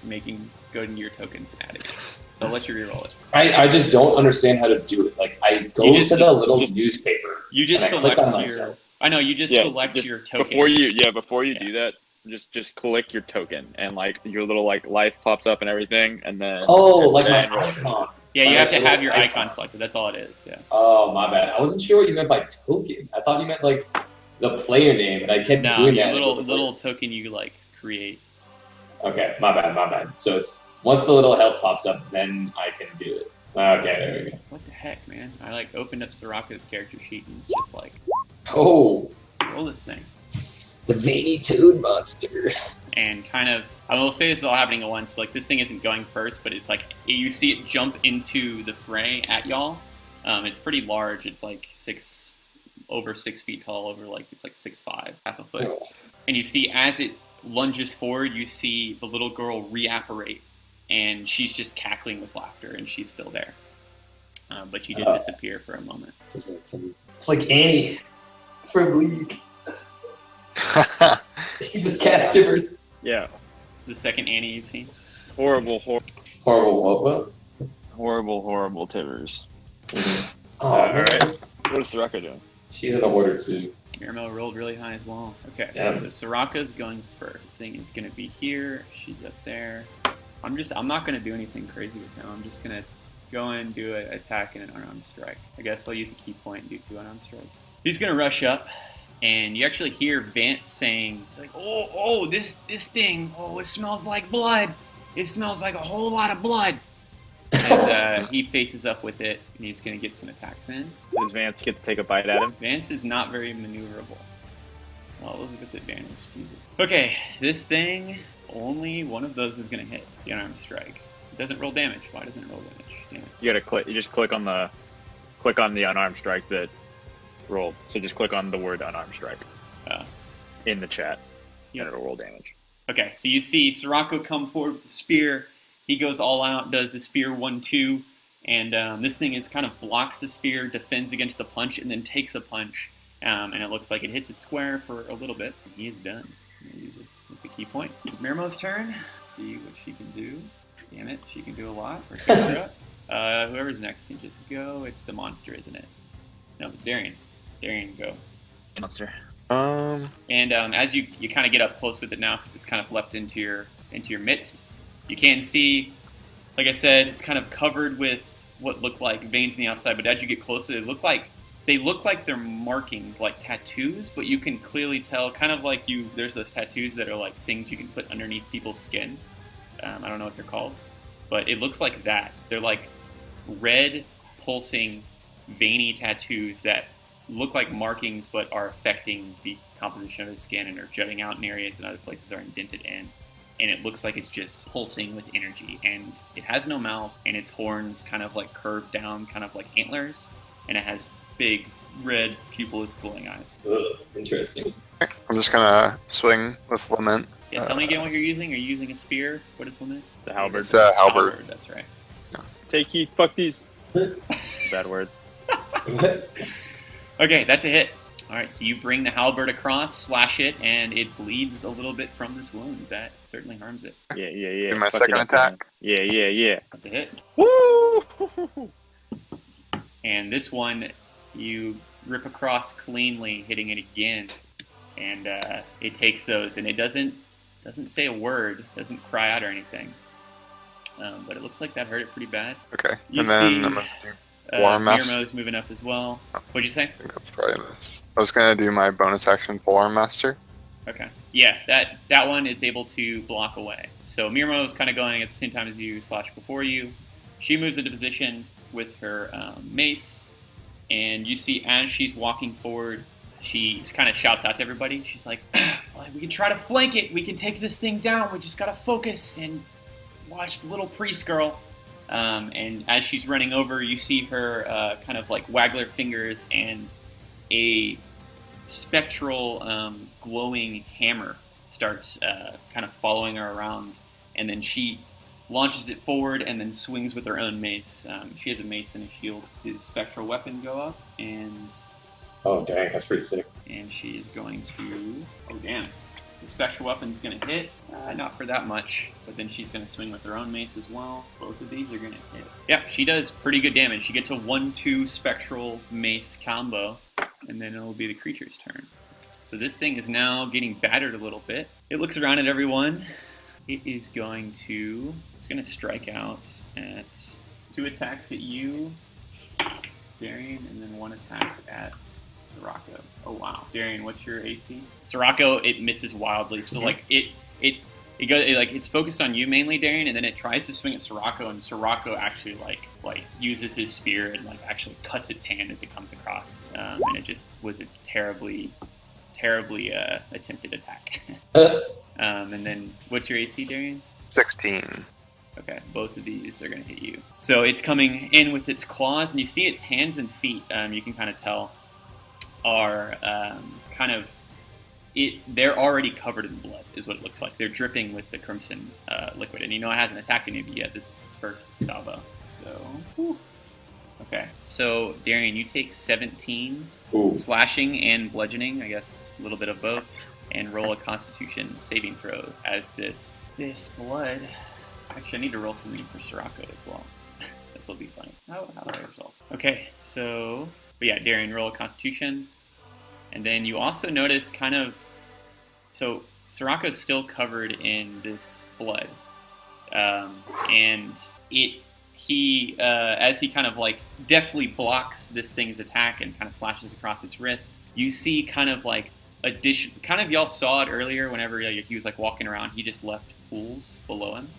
going into your tokens and adding it. So I'll let you re-roll it. I just don't understand how to do it. Like, I go to the little newspaper. You just and select I click on your. myself. I know you just select your token. Before you do that, just click your token, and like your little like life pops up and everything, and then my icon. Yeah, you have to have your icon selected. That's all it is. Yeah. Oh, my bad. I wasn't sure what you meant by token. I thought you meant like the player name, and I kept doing that. Little token you like create. Okay, my bad. So it's once the little help pops up, then I can do it. Okay, there we go. What the heck, man? I like opened up Soraka's character sheet, and it's just like, oh, roll this thing. The veiny toad monster. And kind of, I will say this is all happening at once. Like, this thing isn't going first, but it's like you see it jump into the fray at y'all. It's pretty large. It's like over 6 feet tall. It's like 6'5", half a foot. Oh. And you see as it lunges forward, you see the little girl reapparate, and she's just cackling with laughter, and she's still there. But she did disappear for a moment. It's like Annie from League. She just cast shivers. Yeah. The second Annie you've seen. Horrible Tivers. Oh, all right. What is Soraka doing? She's in the order too. Miramel rolled really high as well. Okay, Yeah. so Soraka's going first. This thing is going to be here. She's up there. I'm not going to do anything crazy with him. I'm just going to go in, do an attack and an unarmed strike. I guess I'll use a key point and do 2 unarmed strikes. He's going to rush up, and you actually hear Vance saying, it's like, oh, this thing, it smells like blood. It smells like a whole lot of blood. As he faces up with it, and he's going to get some attacks in. Does Vance get to take a bite at him? Vance is not very maneuverable. Well, those are with advantage. Jesus. Okay, this thing, only one of those is going to hit the unarmed strike. It doesn't roll damage. Why doesn't it roll damage? Damn it. You gotta click. You just click on the unarmed strike that rolled. So just click on the word unarmed strike in the chat, and it'll roll damage. Okay, so you see Soraka come forward with the spear. He goes all out, does the spear 1-2, and this thing kind of blocks the spear, defends against the punch, and then takes a punch. And it looks like it hits it square for a little bit. He is done. It's a key point. It's Miramo's turn. Let's see what she can do. Damn it, she can do a lot. Whoever's next can just go. It's the monster, isn't it? No, it's Darian. Darian, go. Monster. And as you kind of get up close with it now, because it's kind of leapt into your midst, you can see, like I said, it's kind of covered with what look like veins on the outside. But as you get closer, they look like they're markings, like tattoos. But you can clearly tell, kind of like there's those tattoos that are like things you can put underneath people's skin. I don't know what they're called, but it looks like that. They're like red, pulsing, veiny tattoos that look like markings but are affecting the composition of the skin and are jutting out in areas and other places are indented in. And it looks like it's just pulsing with energy. And it has no mouth, and its horns kind of like curved down, kind of like antlers. And it has big, red, pupilless, glowing eyes. Ugh, interesting. I'm just gonna swing with Lament. Yeah, tell me again what you're using. Are you using a spear? What is Lament? The halberd. It's a halberd. That's right. Take heat. Fuck these. Bad word. Okay, that's a hit. All right, so you bring the halberd across, slash it, and it bleeds a little bit from this wound. That certainly harms it. Yeah. In my Fuck second it up, attack. man. Yeah. That's a hit. Woo! And this one, you rip across cleanly, hitting it again, and it takes those, and it doesn't say a word, doesn't cry out or anything. But it looks like that hurt it pretty bad. Okay. You and then see, I'm gonna do Polearm Master. Mirmo's moving up as well. What'd you say? I think that's probably a miss. I was gonna do my bonus action Polearm Master. Okay. Yeah, that one is able to block away. So Mirmo is kind of going at the same time as you / before you. She moves into position with her mace, and you see as she's walking forward, she kind of shouts out to everybody. She's like, well, we can try to flank it. We can take this thing down. We just got to focus and watch the little priest girl. And as she's running over, you see her kind of like waggle her fingers, and a spectral glowing hammer starts kind of following her around, and then she launches it forward and then swings with her own mace. She has a mace and a shield. See the spectral weapon go up, and Oh, dang, that's pretty sick. she is going to... Oh, damn. The spectral weapon's going to hit. Not for that much, but then she's going to swing with her own mace as well. Both of these are going to hit. Yeah, she does pretty good damage. She gets a 1-2 spectral mace combo, and then it'll be the creature's turn. So this thing is now getting battered a little bit. It looks around at everyone. It is going to... It's going to strike out at 2 attacks at you, Darian, and then 1 attack at Sirocco. Oh wow, Darian, what's your AC? Sirocco, it misses wildly. So like it goes it's focused on you mainly, Darian, and then it tries to swing at Sirocco, and Sirocco actually like uses his spear and like actually cuts its hand as it comes across, and it just was a terribly attempted attack. And then what's your AC, Darian? 16. Okay, both of these are going to hit you. So it's coming in with its claws, and you see its hands and feet. You can kind of tell are they're already covered in blood, is what it looks like. They're dripping with the crimson liquid, and it hasn't attacked any of you yet. This is its first salvo. So, whew. Okay. So Darian, you take 17 slashing and bludgeoning, I guess a little bit of both, and roll a Constitution saving throw as this blood. Actually, I need to roll something for Sirocco as well. This will be funny. How do I resolve? Okay, so... But yeah, Darian, roll a Constitution. And then you also notice kind of... So, Sirocco's still covered in this blood. And he as he kind of like deftly blocks this thing's attack and kind of slashes across its wrist, you see kind of like y'all saw it earlier whenever he was like walking around, he just left pools below him.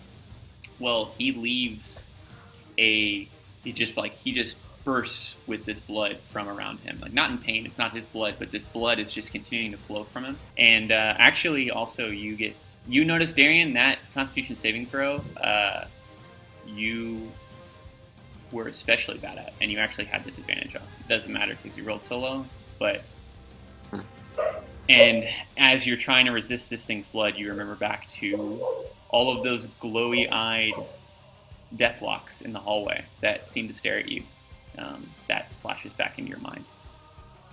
Well, he leaves he just bursts with this blood from around him. Like, not in pain, it's not his blood, but this blood is just continuing to flow from him. And actually, also, you notice, Darian, that Constitution saving throw, you were especially bad at, and you actually had disadvantage on. It doesn't matter because you rolled solo, but... And as you're trying to resist this thing's blood, you remember back to all of those glowy-eyed deathlocks in the hallway that seem to stare at you. That flashes back into your mind.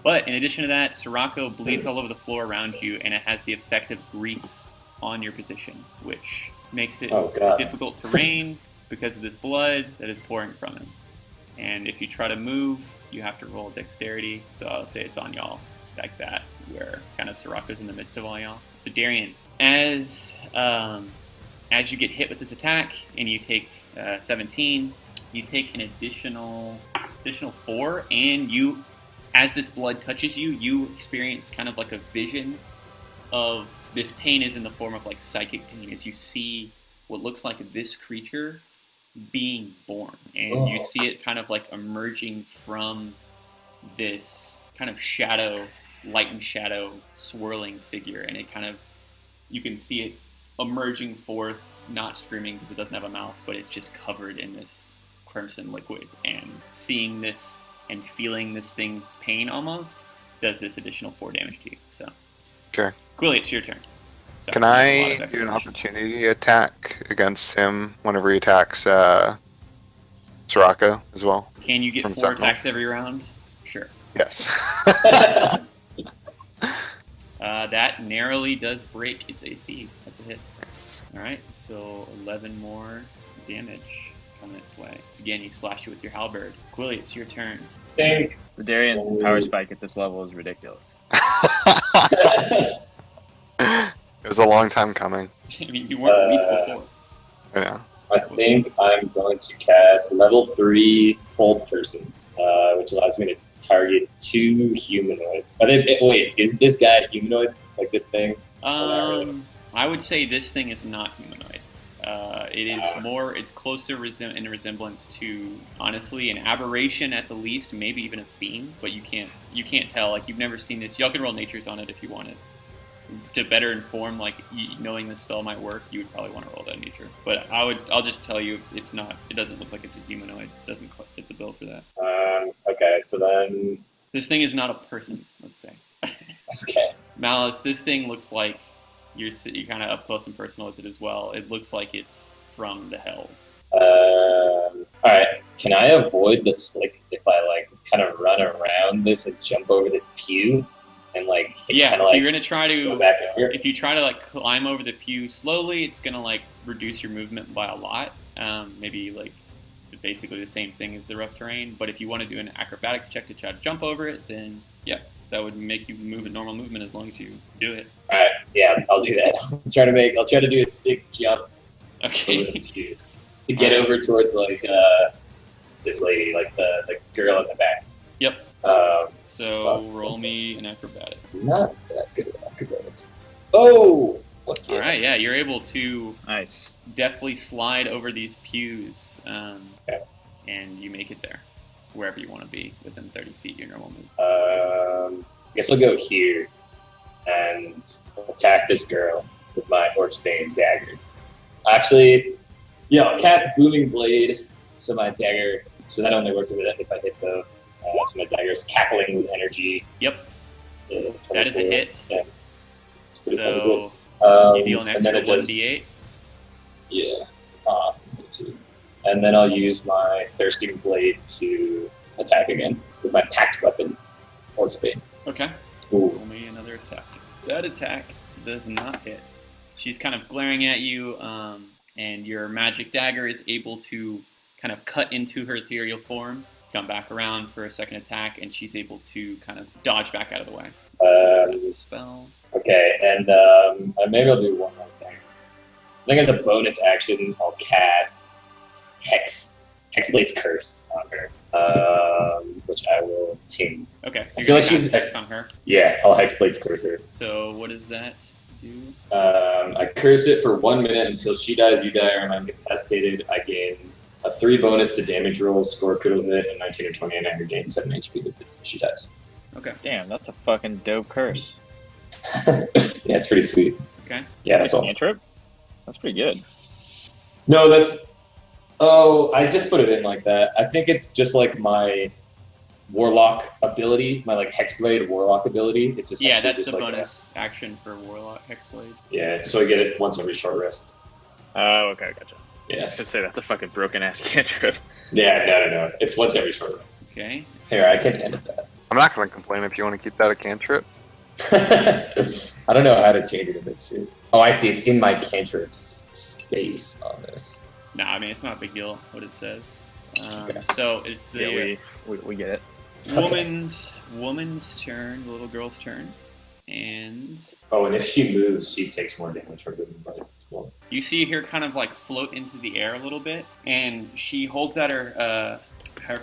But in addition to that, Sirocco bleeds all over the floor around you, and it has the effect of grease on your position, which makes it difficult to reign because of this blood that is pouring from him. And if you try to move, you have to roll dexterity, so I'll say it's on y'all like that, where kind of Sirocco's in the midst of all y'all. So Darian, as you get hit with this attack and you take 17, you take an additional 4, and you, as this blood touches you, you experience kind of like a vision of this pain is in the form of like psychic pain, as you see what looks like this creature being born, and you see it kind of like emerging from this kind of light and shadow swirling figure, and it kind of, you can see it emerging forth, not screaming because it doesn't have a mouth, but it's just covered in this crimson liquid, and seeing this and feeling this thing's pain almost does this additional 4 damage to you. So, Okay. Coolly, it's your turn. So, Can I do an opportunity attack against him whenever he attacks Sirocco as well? Can you get From 4 Sentinel? attacks every round? Sure. Yes. That narrowly does break its AC. That's a hit. Nice. All right, so 11 more damage on its way. So again, you slash it with your halberd. Quilly, it's your turn. Think. The Darien power spike at this level is ridiculous. It was a long time coming. I mean, you weren't weak before. Yeah. I think I'm going to cast level 3 Hold Person, which allows me to target 2 humanoids. Wait, is this guy humanoid? Like this thing? I would say this thing is not humanoid. It is more, it's closer in resemblance to, honestly, an aberration at the least, maybe even a fiend, but you can't tell. Like, you've never seen this. Y'all can roll natures on it if you wanted. To better inform, like, knowing the spell might work, you would probably want to roll that nature. But I'll just tell you, it doesn't look like it's a humanoid. It doesn't fit the bill for that. Okay, so then... This thing is not a person, let's say. Okay. Malice, this thing looks like you're kind of up close and personal with it as well. It looks like it's from the Hells. Alright, can I avoid the slick if I, like, kind of run around this and jump over this pew? And, like, yeah, kinda, like, you're gonna try to. go back over? If you try to, like, climb over the pew slowly, it's gonna, like, reduce your movement by a lot. Maybe, like, basically the same thing as the rough terrain. But if you want to do an acrobatics check to try to jump over it, then yeah, that would make you move at normal movement as long as you do it. Alright, yeah, I'll do that. I'll try to do a sick jump over the Okay. pew to get over towards, like, this lady, like the girl in the back. Yep. So Well, roll me an acrobatic. Not that good at acrobatics. Oh! Okay. All right, yeah, you're able to Nice. deftly slide over these pews, Okay. and you make it there, wherever you want to be, within 30 feet of your normal move. I guess I'll go here and attack this girl with my Orcsbane dagger. Actually, yeah, I'll cast Booming Blade, so my dagger, so that only works if I hit the, so my dagger's cackling with energy. Yep, So, that is a hit. Yeah. It's pretty fucking So good. you deal an and then extra it does- 1d8. Yeah. Me too. And then I'll use my Thirsting Blade to attack again with my packed weapon, Orcsbane. Okay. Ooh. Roll me another attack. That attack does not hit. She's kind of glaring at you, and your magic dagger is able to kind of cut into her ethereal form, come back around for a second attack, and she's able to kind of dodge back out of the way. Spell. Okay, and maybe I'll do one more thing. I think as a bonus action, I'll cast Hexblade's Curse on her, which I will ping. Okay. I feel like she's- Hex on her. Yeah, I'll Hexblade's Curse her. So what does that do? I curse it for 1 minute until she dies, you die, or I'm incapacitated. I gain a 3 bonus to damage rolls, score a critical hit, and 19 or 20, and I regain 7 HP if she dies. Okay. Damn, that's a fucking dope curse. Yeah, it's pretty sweet. Okay. Yeah, that's all. Cantrip? That's pretty good. No, that's... Oh, I just put it in like that. I think it's just like my Warlock ability, my like Hexblade Warlock ability. It's Yeah, essentially that's just the like bonus action for Warlock Hexblade. that. Yeah, so I get it once every short rest. Oh, okay, gotcha. I Yeah. was gonna say that's a fucking broken ass cantrip. Yeah, no. It's once every short rest. Okay. Here, I can edit that. I'm not going to complain if you want to keep that a cantrip. I don't know how to change it in this shit. Oh, I see. It's in my cantrips space on this. No, I mean, it's not a big deal what it says. Okay. So it's the Yeah, we get it. woman's turn, the little girl's turn. And Oh, and if she moves, she takes more damage from moving by as well. you see her kind of like float into the air a little bit, and she holds out her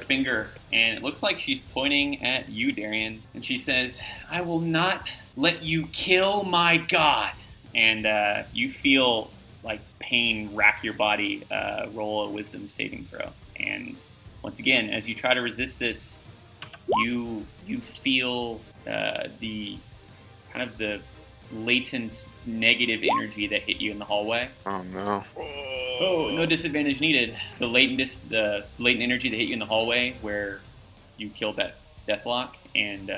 finger, and it looks like she's pointing at you, Darien, and she says, "I will not let you kill my god." And you feel like pain rack your body. Roll a wisdom saving throw, and once again, as you try to resist this, you feel the kind of the latent negative energy that hit you in the hallway. Oh, no. Oh, no disadvantage needed. The latent energy that hit you in the hallway where you killed that deathlock, and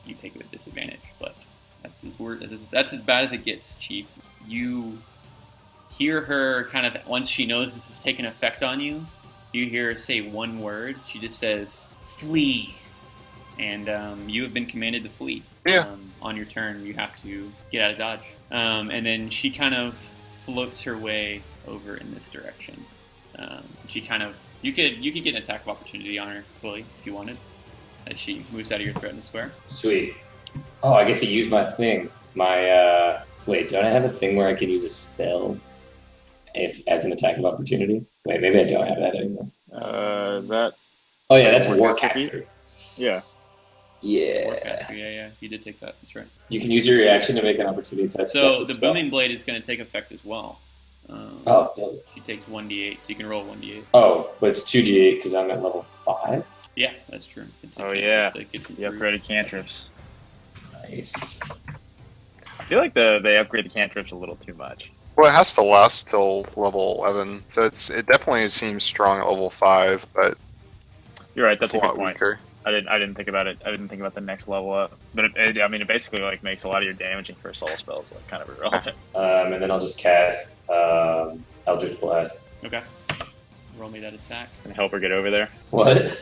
you take it at disadvantage. But that's as bad as it gets, Chief. You hear her kind of, once she knows this has taken effect on you, you hear her say one word. She just says, "Flee." And you have been commanded to flee. Yeah. On your turn, you have to get out of dodge. And then she kind of floats her way over in this direction. She kind of You could get an attack of opportunity on her, Quilly, if you wanted, as she moves out of your threatened square. Sweet. Oh, I get to use my thing. Wait, don't I have a thing where I can use a spell as an attack of opportunity? Wait, maybe I don't have that anymore. Is that? Oh yeah, that's Warcaster? Warcaster. Yeah. Yeah. Warcaster, yeah, you did take that. That's right. You can use your reaction to make an opportunity test. So That's a the spell. booming blade is going to take effect as well. Oh, dope. She takes 1d8, so you can roll 1d8. Oh, but it's 2d8 because I'm at level 5. Yeah, that's true. It's a Oh, cantrip yeah. that gets The improved. upgraded cantrips. Nice. I feel like they upgrade the cantrips a little too much. Well, it has to last till level 11, so it definitely seems strong at level 5, but You're right. That's it's a a good lot point. weaker. I didn't think about it. I didn't think about the next level up. But it basically like makes a lot of your damaging first level spells like kind of irrelevant. And then I'll just cast Eldritch Blast. Okay. Roll me that attack. And help her get over there. What?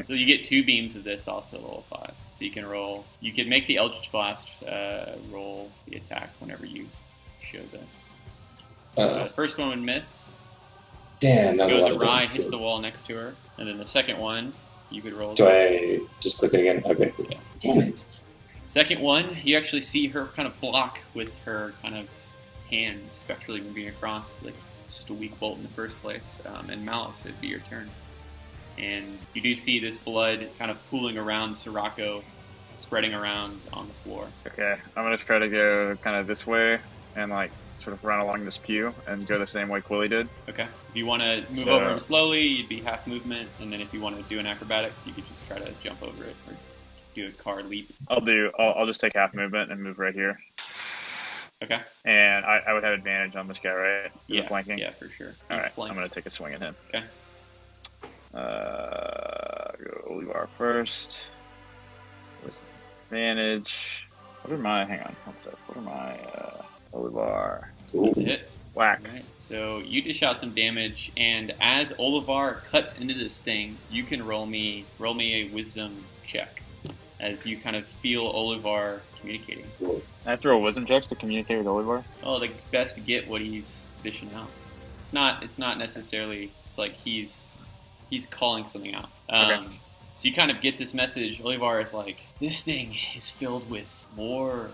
So you get 2 beams of this also at level 5. So you can roll. You can make the Eldritch Blast roll the attack whenever you show the. The first one would miss. Damn, that was a Goes lot of awry, damage. hits the wall next to her, and then the second one you could roll. Do I just click it again? Okay. Yeah. Damn it. Second one, you actually see her kind of block with her kind of hand spectrally moving across. Like it's just a weak bolt in the first place. And Malice, it'd be your turn. And you do see this blood kind of pooling around Sirocco, spreading around on the floor. Okay, I'm gonna try to go kind of this way and like sort of run along this pew and go the same way Quilly did. Okay. If you want to move So- over him slowly, you'd be half movement, and then if you want to do an acrobatics, you could just try to jump over it or do a car leap. I'll just take half movement and move right here. Okay. And I would have advantage on this guy, right? Yeah. Flanking. Yeah, for sure. All He's right. flanked. I'm gonna take a swing at him. Okay. Go Olivar first with advantage. What are my? Hang on. One sec. What are my? Olivar. That's a hit. Whack. All right. So you dish out some damage, and as Olivar cuts into this thing, you can roll me a wisdom check as you kind of feel Olivar communicating. I have to roll wisdom checks to communicate with Olivar. Oh, the best to get what he's dishing out. It's not necessarily. It's like he's calling something out. Okay. So you kind of get this message. Olivar is like, this thing is filled with more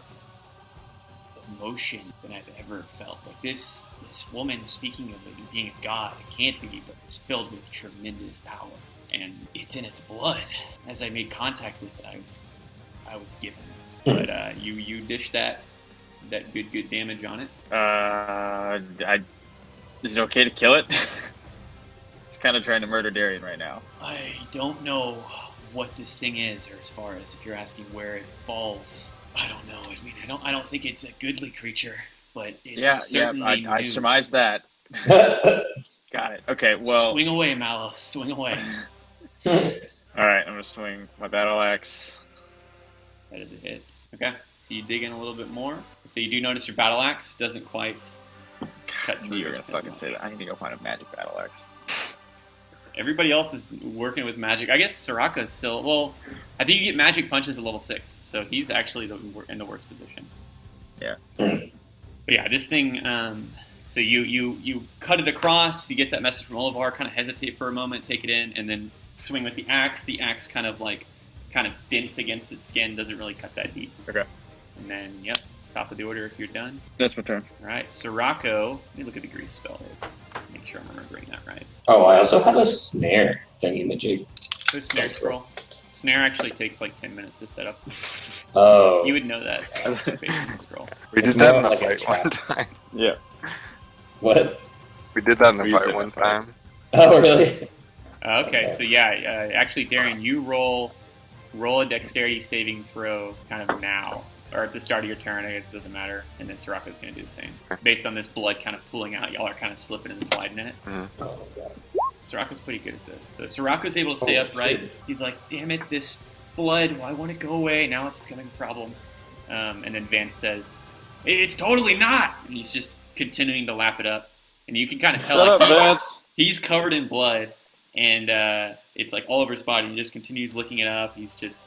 emotion than I've ever felt. Like this woman, speaking of it being a god, it can't be, but it's filled with tremendous power, and it's in its blood. As I made contact with it, I was given it. But you dish that good damage on it. Is it okay to kill it? It's kind of trying to murder Darian right now. I don't know what this thing is, or as far as if you're asking where it falls. I don't know. I mean, I don't think it's a goodly creature, but it's certainly I new. surmised that. Got it. Okay, well. Swing away, Malos. Swing away. All right, I'm gonna swing my battle axe. That is a hit. Okay, so you dig in a little bit more. So you do notice your battle axe doesn't quite cut I knew through. you were gonna as fucking much. say that. I need to go find a magic battle axe. Everybody else is working with magic. I guess Soraka is still. Well, I think you get magic punches at level 6, so he's actually in the worst position. Yeah. But yeah, this thing. So you cut it across. You get that message from Olivar. Kind of hesitate for a moment, take it in, and then swing with the axe. The axe kind of dents against its skin. Doesn't really cut that deep. Okay. And then top of the order if you're done. That's my turn. All right, Sirocco. Let me look at the grease spell here. Make sure I'm remembering that right. Oh, I also have a snare thingy-majig. The snare scroll. Snare actually takes like 10 minutes to set up. Oh. You would know that based on the scroll. We did It's that more in the like a fight one trap. time. Yeah. What? We did that in the We used fight it in one the fight. time. Oh, really? Okay, so yeah, actually, Darren, you roll a dexterity saving throw kind of now. Or at the start of your turn, I guess it doesn't matter. And then Sirocco's going to do the same. Based on this blood kind of pooling out, y'all are kind of slipping and sliding in it. Oh, God. Sirocco's pretty good at this. So Sirocco's able to stay Oh, upright. shit. He's like, damn it, this blood, why won't it go away? Now it's becoming a problem. And then Vance says, it's totally not! And he's just continuing to lap it up. And you can kind of tell Shut up, like, Vance. he's covered in blood. And it's like all over his body. He just continues looking it up. He's just,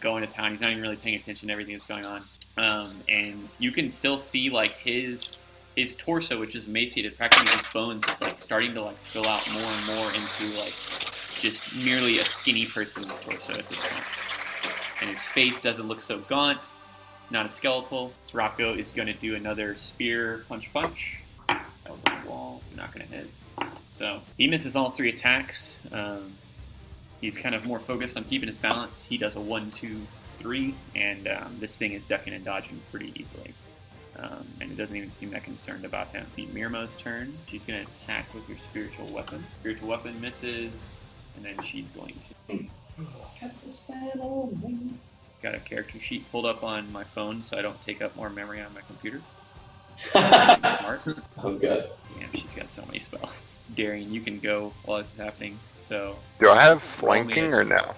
going to town. He's not even really paying attention to everything that's going on. And you can still see like his his torso, which is emaciated, practically his bones, is like starting to like fill out more and more into like just merely a skinny person's torso at this point. And his face doesn't look so gaunt, not as skeletal. Sirocco is going to do another spear punch. That was on the wall. You're not going to hit. So he misses all 3 attacks. He's kind of more focused on keeping his balance. He does a 1, 2, 3, and this thing is ducking and dodging pretty easily. And it doesn't even seem that concerned about him. The Mirmo's turn. She's going to attack with your spiritual weapon. Spiritual weapon misses, and then she's going to cast a spell on me. Got a character sheet pulled up on my phone so I don't take up more memory on my computer. Smart. Oh god. Damn, she's got so many spells. Darian, you can go while this is happening. So, Do I have flanking or no?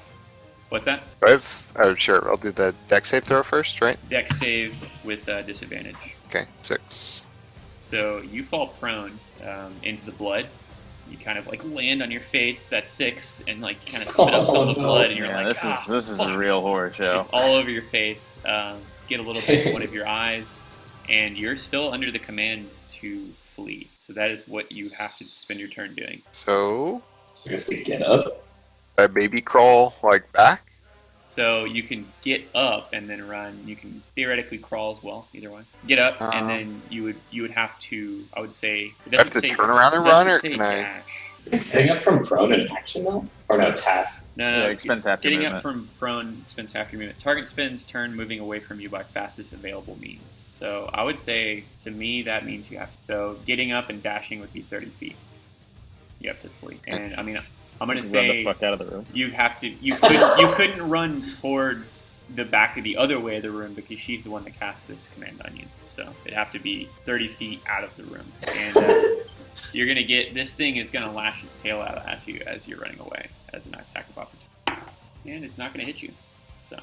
what's that? Do I have? Oh, sure. I'll do the dex save throw first, right? Dex save with disadvantage. Okay, 6. So you fall prone into the blood. You kind of like land on your face. That's 6, and like kind of spit up some of the blood, and you're Yeah, like, this is fuck." a real horror show. It's all over your face. Get a little bit in one of your eyes, and you're still under the command to flee. So that is what you have to spend your turn doing. So So I guess to get up. I baby crawl like back. So you can get up and then run. You can theoretically crawl as well. Either way, get up and then you would have to. I would say it I have doesn't to say turn around and it doesn't run, or say can I? dash. Getting up from prone in action though? Or no, Taff. No, Yeah, it spends half your getting up movement. from prone spends half your movement. Target spends turn moving away from you by fastest available means. So I would say, to me, that means you have to. So getting up and dashing would be 30 feet. You have to flee. And I mean, I'm going to Run say the fuck out of the room. you have to. You couldn't run towards the back of the other way of the room because she's the one that cast this command on you. So it'd have to be 30 feet out of the room. And you're going to get, this thing is going to lash its tail out at you as you're running away as an attack of opportunity. And it's not going to hit you. So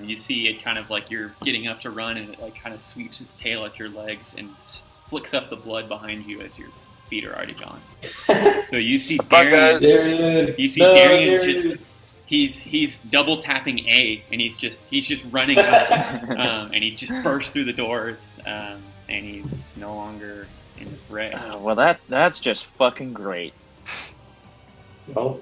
you see it kind of like you're getting up to run, and it like kind of sweeps its tail at your legs and flicks up the blood behind you as your feet are already gone. So you see Darian, Darian! you see No, Darian Darian! just he's double tapping A, and he's just running up, and he just bursts through the doors, and he's no longer in the fray. Oh, well, that's just fucking great. Well,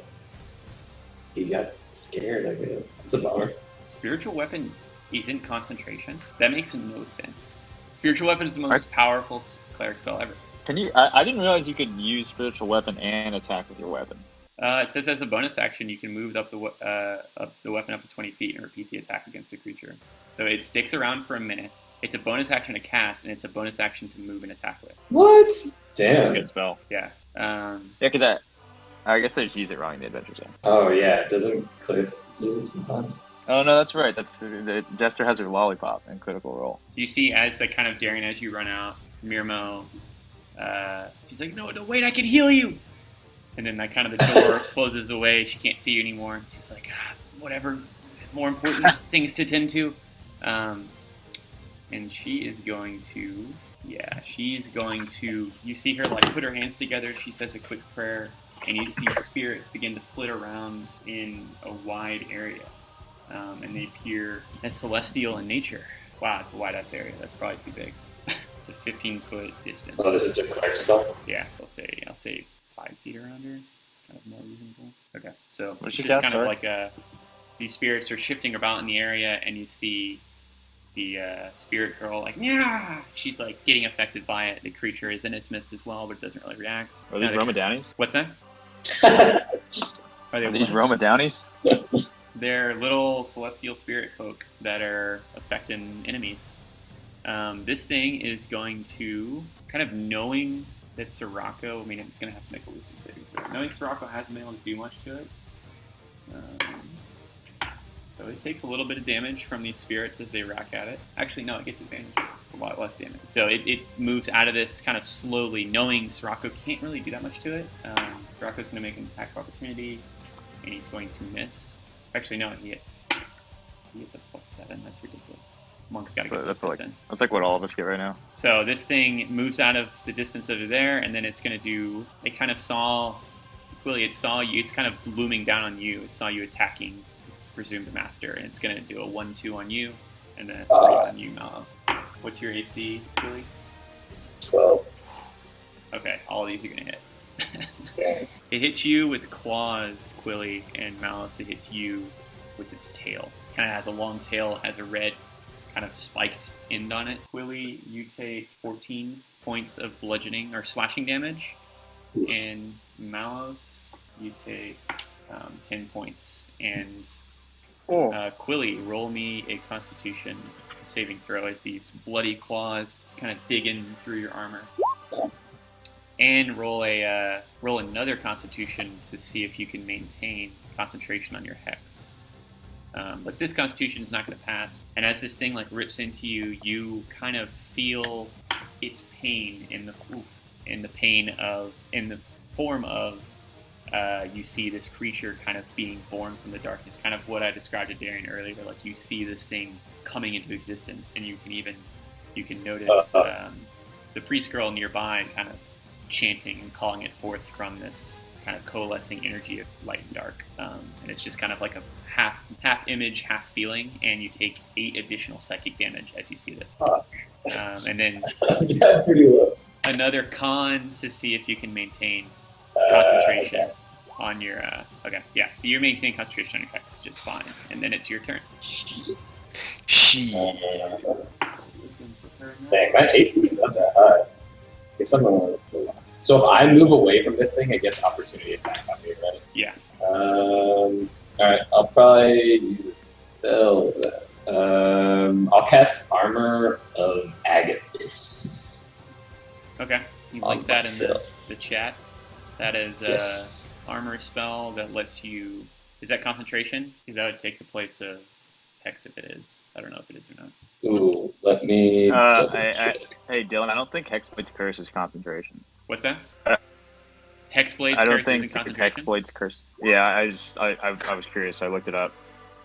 he got scared, I guess. It's a bummer. Spiritual weapon isn't concentration. That makes no sense. Spiritual weapon is the most powerful cleric spell ever. Can you? I didn't realize you could use spiritual weapon and attack with your weapon. It says as a bonus action, you can move the weapon up to 20 feet and repeat the attack against a creature. So it sticks around for a minute. It's a bonus action to cast, and it's a bonus action to move and attack with. What? That's a Damn. good spell. Yeah. Yeah, because I guess they just use it wrong in the Adventure Zone. Oh yeah, doesn't Cliff use it sometimes? Oh no, that's right. That's the Jester has her lollipop and Critical Role. You see, as like kind of Darian, as you run out, Mirmo, she's like, no, wait, I can heal you. And then like kind of the door closes away. She can't see you anymore. She's like, whatever, more important things to tend to. And she is going to, you see her like put her hands together. She says a quick prayer, and you see spirits begin to flit around in a wide area. And they appear as celestial in nature. Wow, it's a wide-ass area. That's probably too big. It's a 15-foot distance. Oh, this is a cleric spell? Yeah, I'll say 5 feet around her. It's kind of more reasonable. Okay, so What it's did she just cast, kind of sorry? like these spirits are shifting about in the area, and you see the spirit girl like, yeah, she's like getting affected by it. The creature is in its midst as well, but it doesn't really react. Are these Roma Downies? What's that? Are they Are these what? Roma Downies? They're little celestial spirit folk that are affecting enemies. This thing is going to, kind of knowing that Sirocco, I mean, it's going to have to make a wisdom saving throw. Knowing Sirocco hasn't been able to do much to it. So it takes a little bit of damage from these spirits as they rack at it. Actually, no, it gets advantage. A lot less damage. So it moves out of this kind of slowly, knowing Sirocco can't really do that much to it. Sirocco's going to make an attack of opportunity, and he's going to miss. Actually, no, he hits a +7. That's ridiculous. Monk's got to get That's those like hits in. that's like what all of us get right now. So this thing moves out of the distance over there, and then it's going to do. It kind of saw, Quilly. It saw you. It's kind of looming down on you. It saw you attacking its presumed master, and it's going to do a 1-2 on you, and then a 3 on you, Miles. What's your AC, Billy? 12. Okay, all of these are gonna hit. Dang. It hits you with claws, Quilly, and Malice, it hits you with its tail. Kind of has a long tail, has a red kind of spiked end on it. Quilly, you take 14 points of bludgeoning or slashing damage, and Malice, you take 10 points. And Quilly, roll me a Constitution saving throw as these bloody claws kind of digging through your armor. And roll another Constitution to see if you can maintain concentration on your hex. But this Constitution is not going to pass. And as this thing like rips into you, you kind of feel its pain in the form of you see this creature kind of being born from the darkness. Kind of what I described to Darian earlier. Like you see this thing coming into existence, and you can notice the priest girl nearby kind of chanting and calling it forth from this kind of coalescing energy of light and dark, and it's just kind of like a half image, half feeling, and you take 8 additional psychic damage as you see this. And then That's pretty low. another con to see if you can maintain concentration on your. Okay, yeah. So you're maintaining concentration on your hex just fine, and then it's your turn. Shit. Shit. Dang, my AC is not that high. It's something like, so if I move away from this thing, it gets opportunity attack on me, right? Yeah. Alright, I'll probably use a spell. I'll cast Armor of Agathis. Okay. You On link that in myself. the chat. That is Yes. armor spell that lets you. Is that concentration? Because that would take the place of hex if it is. I don't know if it is or not. Ooh, let me double check. Hey, Dylan, I don't think Hexblade's Curse is concentration. What's that? Hexblade's I don't curse think isn't it's concentration. Hexblade's Curse. Yeah, I was curious, so I looked it up.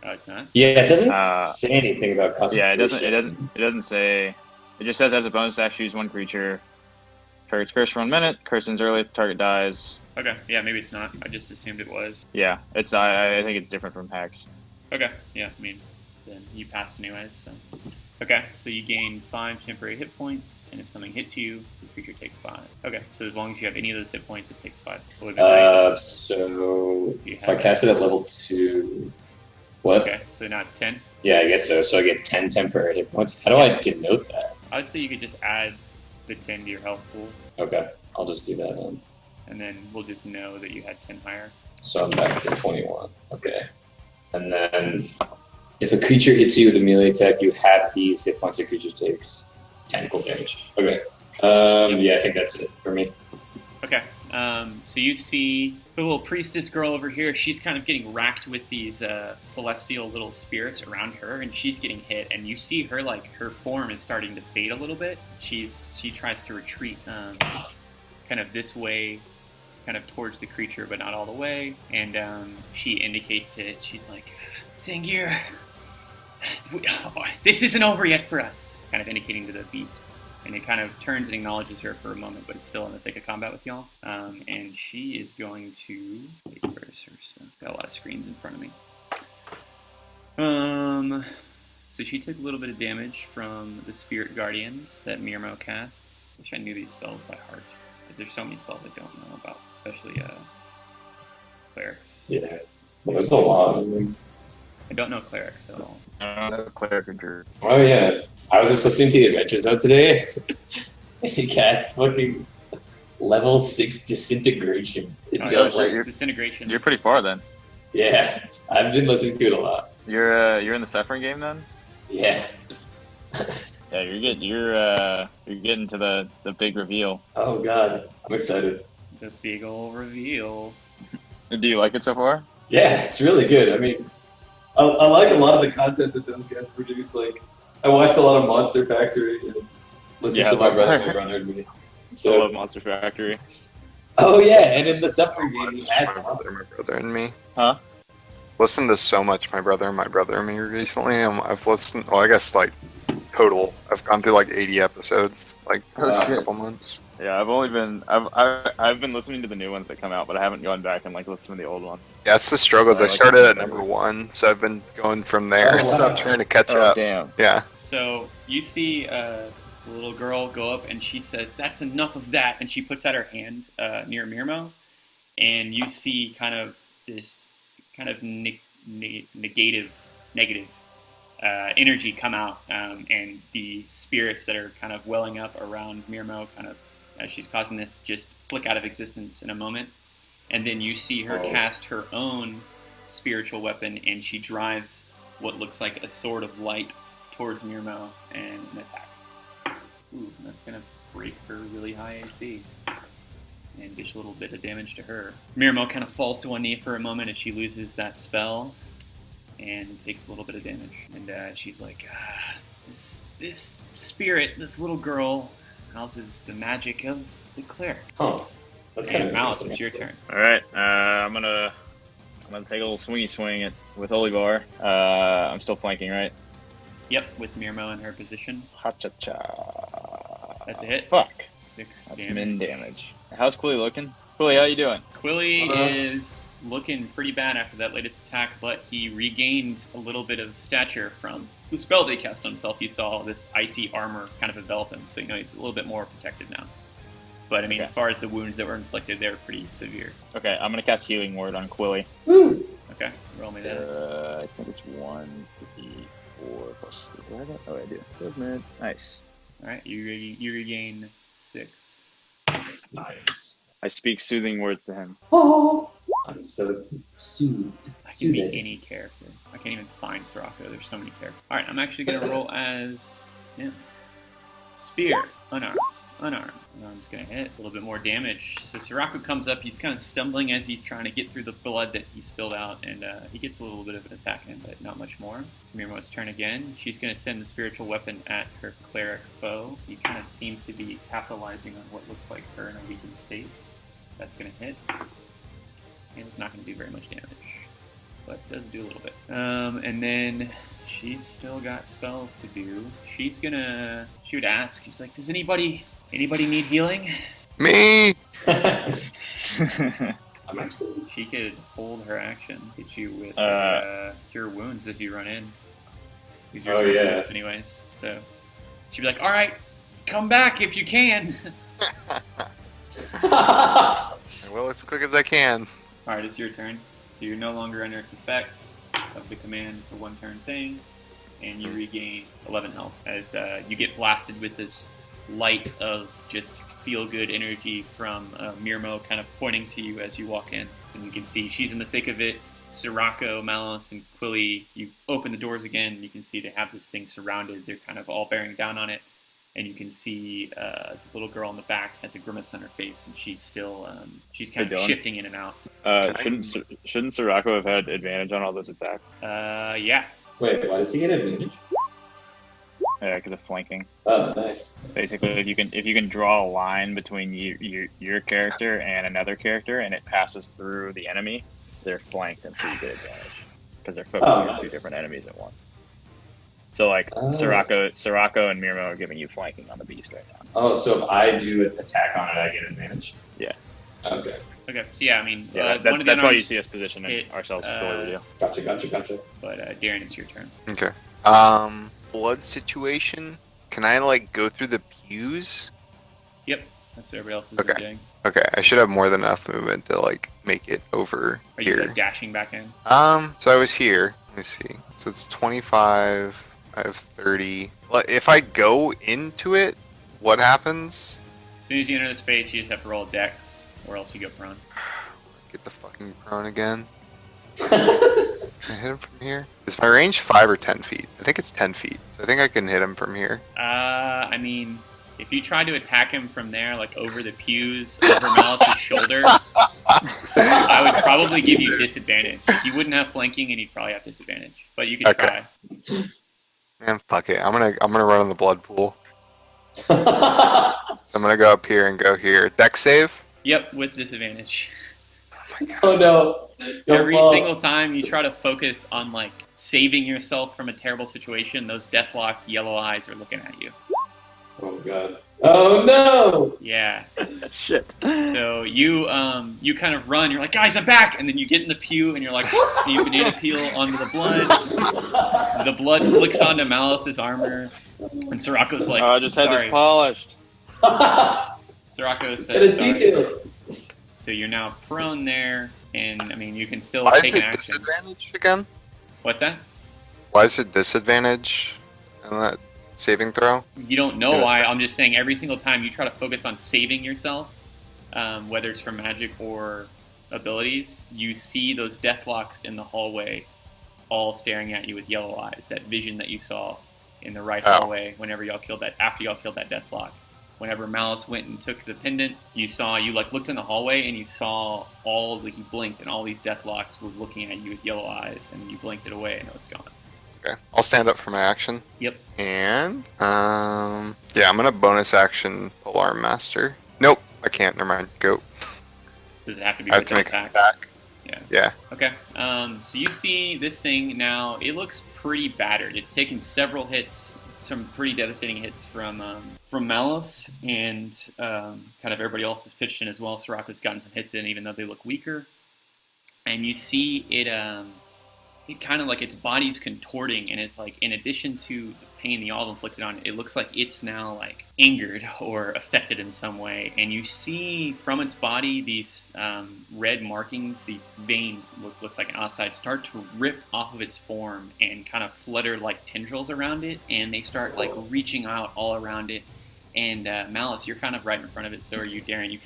Oh, it's not. Yeah, it doesn't Uh, say anything about Yeah, concentration. it doesn't say. It just says as a bonus action, use one creature. Target's cursed for 1 minute. Curse ends early. Target dies. Okay. Yeah, maybe it's not. I just assumed it was. Yeah, it's. I think it's different from Hex. Okay. Yeah. I mean, then you passed anyways. So. Okay. So you gain 5 temporary hit points, and if something hits you, the creature takes 5. Okay. So as long as you have any of those hit points, it takes 5. It would be nice. So You if I have cast it at level 2, what? Okay. So now it's 10. Yeah, I guess so. So I get 10 temporary hit points. How do I denote that? I would say you could just add the 10 to your health pool, Okay, I'll just do that then. and then we'll just know that you had 10 higher. So I'm back to 21. Okay. And then if a creature hits you with a melee attack, you have these hit points. The creature takes 10 cold damage. Okay. Yeah, I think that's it for me. Okay. So you see the little priestess girl over here. She's kind of getting racked with these celestial little spirits around her, and she's getting hit. And you see her like her form is starting to fade a little bit. She tries to retreat, kind of this way, kind of towards the creature, but not all the way. And she indicates to it. She's like, "Zangir, this isn't over yet for us." Kind of indicating to the beast. And it kind of turns and acknowledges her for a moment, but it's still in the thick of combat with y'all. And she is going to... Wait, where's her stuff? Got a lot of screens in front of me. So she took a little bit of damage from the Spirit Guardians that Mirmo casts. Wish I knew these spells by heart. But there's so many spells I don't know about, especially clerics. Yeah. Well, that's a lot. I don't know clerics at all. Cleric or Druid. Oh, yeah. I was just listening to the Adventure Zone today. And he cast fucking level 6 disintegration. It Oh, does, yeah, like, Disintegration. You're pretty far then. yeah, I've been listening to it a lot. You're in the Suffering game then. Yeah. Yeah, you're getting to the big reveal. Oh, God. I'm excited. The big ol' reveal. Do you like it so far? Yeah, it's really good. I mean, I like a lot of the content that those guys produce. Like, I watched a lot of Monster Factory and listened Yeah, to my I brother and me. I love So, Monster Factory. oh yeah, and in the Suffering So game, he much, has my monsters. brother, and me. Huh? Listened to so much my brother and me recently. I've listened. Well, I guess like total. I've gone through like 80 episodes like the Oh, last shit. couple months. Yeah, I've been listening to the new ones that come out, but I haven't gone back and like listened to the old ones. That's the struggles. I I like started that at better. number 1, so I've been going from there. Oh, So I'm wow. trying to catch Oh up. damn! Yeah. So you see the little girl go up and she says, "That's enough of that," and she puts out her hand near Mirmo, and you see kind of this kind of negative energy come out, and the spirits that are kind of welling up around Mirmo, kind of as she's causing this, just flick out of existence in a moment. And then you see her cast her own spiritual weapon, and she drives what looks like a sword of light towards Mirmo and an attack. Ooh, that's gonna break her really high AC and dish a little bit of damage to her. Mirmo kind of falls to one knee for a moment as she loses that spell and takes a little bit of damage. And she's like, this spirit, this little girl, houses the magic of the cleric. Huh. That's kind And of Malice, interesting. it's your turn. All right, I'm gonna take a little swingy swing with Olivar. I'm still flanking, right? Yep, with Mirmo in her position. Ha cha cha. That's a hit. Fuck. 6 That's damage. min damage. How's Quilly looking? Quilly, how you doing? Quilly is looking pretty bad after that latest attack, but he regained a little bit of stature from the spell they cast on himself. You saw this icy armor kind of envelop him, so you know he's a little bit more protected now. But I mean, Okay. as far as the wounds that were inflicted, they were pretty severe. Okay, I'm gonna cast Healing Word on Quilly. Okay, roll me that. I think it's 1d4 plus 3. Oh, I do. Good. Nice. All right, you regain 6. Nice. I speak soothing words to him. Oh, I'm so soothed. I can be Soothed. any character. I can't even find Sirocco. There's so many characters. All right, I'm actually gonna roll as him. Spear, unarmed. I'm just gonna hit a little bit more damage. So Sirocco comes up. He's kind of stumbling as he's trying to get through the blood that he spilled out, and he gets a little bit of an attack in, but not much more. It's Mirmo's turn again. She's gonna send the spiritual weapon at her cleric foe. He kind of seems to be capitalizing on what looks like her in a weakened state. That's gonna hit, and it's not gonna do very much damage, but it does do a little bit. And then she's still got spells to do. She would ask, she's like, does anybody need healing? Me. I'm actually. She could hold her action, hit you with cure wounds as you run in. Use your Oh, turn yeah. safe anyways. So she'd be like, all right, come back if you can. Well, as quick as I can. All right, it's your turn. So you're no longer under its effects of the command. It's a one-turn thing, and you regain 11 health as you get blasted with this light of just feel-good energy from Mirmo kind of pointing to you as you walk in. And you can see she's in the thick of it. Sirocco, Malice, and Quilly, you open the doors again, and you can see they have this thing surrounded. They're kind of all bearing down on it. And you can see the little girl in the back has a grimace on her face, and she's still she's kind Hey, of Dylan. shifting in and out. Shouldn't Sirocco have had advantage on all those attacks? Yeah. Wait, why does he get advantage? Yeah, because of flanking. Oh, nice. Basically, if you can draw a line between your character and another character, and it passes through the enemy, they're flanked, and so you get advantage because they're focusing on two nice. different enemies at once. So like Sirocco and Mirmo are giving you flanking on the beast right now. Oh, so if I do an attack on it, I get advantage? Yeah. Okay. Okay. So yeah, I mean, Yeah, one of the that's why you unarmed see us positioning hit, ourselves still with you. Gotcha. But Darren, it's your turn. Okay. Blood situation. Can I like go through the pews? Yep. That's what everybody else is Okay. doing. Okay, I should have more than enough movement to like make it over Are you here. like, dashing back in? So I was here. Let me see. So it's 25. I have 30. Well, if I go into it, what happens? As soon as you enter the space, you just have to roll a dex, or else you go prone. Get the fucking prone again. Can I hit him from here? Is my range 5 or 10 feet? I think it's 10 feet. So I think I can hit him from here. I mean, if you tried to attack him from there, like over the pews, over Malice's shoulder, I would probably give you disadvantage. You wouldn't have flanking, and you'd probably have disadvantage. But you could Okay. try. Man, fuck it. I'm gonna run on the blood pool. So I'm gonna go up here and go here. Dex save? Yep, with disadvantage. Oh no. Don't Every fall. single time you try to focus on like saving yourself from a terrible situation, those deathlock yellow eyes are looking at you. Oh god. Oh no! Yeah. Shit. So you kind of run. You're like, guys, I'm back, and then you get in the pew, and you're like, and you banana peel onto the blood. The blood flicks onto Malice's armor, and Sirocco's like, I just had sorry. this polished. Sirocco That says, is sorry. detailed. So you're now prone there, and I mean, you can still Why is take an it action. disadvantage again? What's that? Why is it disadvantage in that saving throw? You don't know Yeah. why. I'm just saying every single time you try to focus on saving yourself, whether it's from magic or abilities, you see those deathlocks in the hallway all staring at you with yellow eyes. That vision that you saw in the right Oh. hallway whenever y'all killed that, after y'all killed that deathlock. Whenever Malice went and took the pendant, you like looked in the hallway and you saw like you blinked and all these deathlocks were looking at you with yellow eyes, and you blinked it away and it was gone. Okay, I'll stand up for my action. Yep. And yeah, I'm gonna bonus action Polearm Master. Nope, I can't. Never mind. Go. Does it have to be I have with to an make an attack? attack. Yeah. Yeah. Okay. So you see this thing now. It looks pretty battered. It's taken several hits, some pretty devastating hits from Malice, and kind of everybody else has pitched in as well. Sirocco's gotten some hits in, even though they look weaker. And you see it. It kind of like its body's contorting, and it's like, in addition to the pain the y'all inflicted on it, it looks like it's now like angered or affected in some way. And you see from its body these red markings, these veins, looks like an outside, start to rip off of its form and kind of flutter like tendrils around it, and they start like reaching out all around it. And Malice, you're kind of right in front of it. So are you, Darren.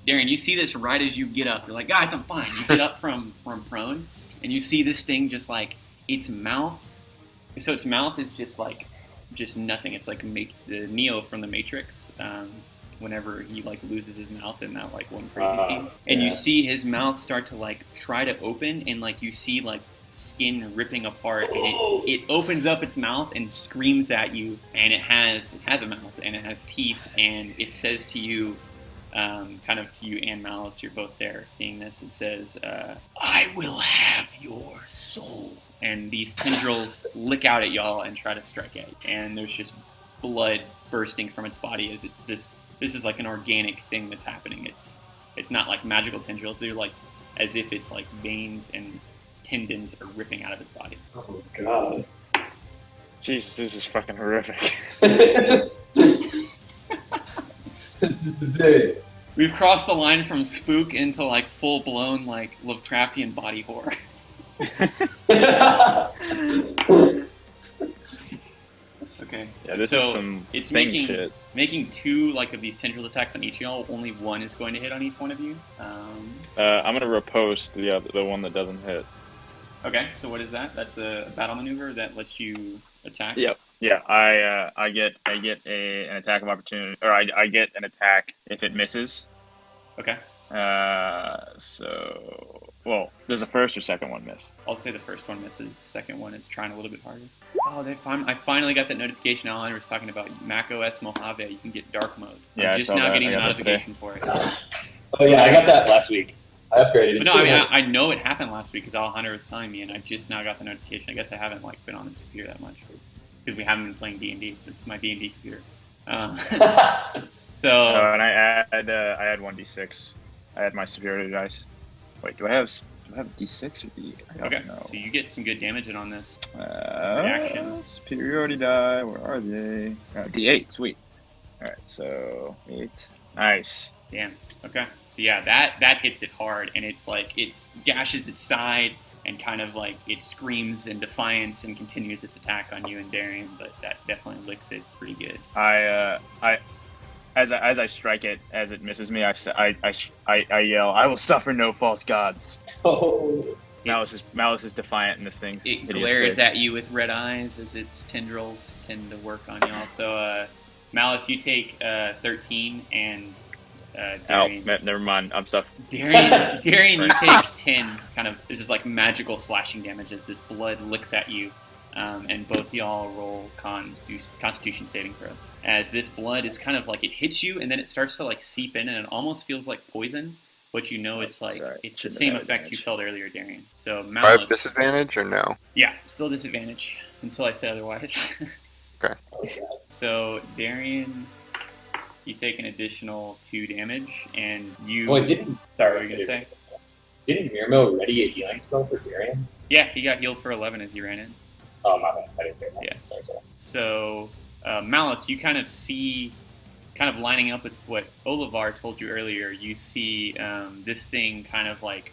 Darren, you see this right as you get up. You're like, guys, I'm fine. You get up from prone. And you see this thing just like its mouth. So its mouth is just nothing. It's like the Neo from the Matrix. Whenever he like loses his mouth in that like one crazy scene, and you see his mouth start to like try to open, and like you see like skin ripping apart, and it opens up its mouth and screams at you, and it has a mouth and it has teeth, and it says to you. Kind of to you and Malice, you're both there seeing this. It says, I will have your soul. And these tendrils lick out at y'all and try to strike at you. And there's just blood bursting from its body as this is like an organic thing that's happening. It's not like magical tendrils. They're like as if it's like veins and tendons are ripping out of its body. Oh god. Jesus, this is fucking horrific. This is it. We've crossed the line from spook into like full blown like Lovecraftian body horror. Okay. Yeah, this so is some it's thing shit. making two like of these tendril attacks on each of y'all. Only one is going to hit on each one of you. I'm gonna riposte the one that doesn't hit. Okay. So what is that? That's a battle maneuver that lets you attack. Yep. Yeah, I get an attack of opportunity, or I get an attack if it misses. Okay. Well, does the first or second one miss? I'll say the first one misses. Second one is trying a little bit harder. Oh, I finally got that notification Alan was talking about. macOS Mojave, you can get dark mode. Yeah, I I'm just saw now that. getting I the got that notification for it. Oh yeah, I got that last week. I upgraded. But no, I mean, I know it happened last week because Alejandro was telling me, and I just now got the notification. I guess I haven't like been on this computer that much because we haven't been playing D&D. This is my D&D computer. So And I had 1d6. I had my superiority dice. Wait, do I have d6 or d8? I don't okay, know. so you get some good damage in on this. Reaction. Superiority die. Where are they? D8. Sweet. All right, so 8. Nice. Damn. Okay. So yeah, that hits it hard, and it's like it gashes its side, and kind of like it screams in defiance and continues its attack on you and Darian. But that definitely licks it pretty good. As I strike it, as it misses me, I yell, "I will suffer no false gods." Oh. Malice is defiant in this thing's It hideous glares face. at you with red eyes as its tendrils tend to work on y'all. So Malice, you take 13, and Oh, Darian, never mind. I'm suffering. Darian, you take 10. Kind of, this is like magical slashing damage as this blood licks at you, and both y'all roll Constitution saving throws. As this blood is kind of like it hits you, and then it starts to like seep in, and it almost feels like poison. But you know it's like Sorry, it's the shouldn't same have effect advantage. you felt earlier, Darian. So Do I have Malice, disadvantage or no? yeah, still disadvantage until I say otherwise. Okay. So Darian, You take an additional 2 damage, and you. Well, didn't. Sorry, what were you gonna say? Didn't Mirmo ready a healing spell for Darian? Yeah, he got healed for 11 as he ran in. Oh, my bad. I didn't hear that. Yeah. Sorry. So, Malice, you kind of see, kind of lining up with what Olivar told you earlier, you see this thing kind of like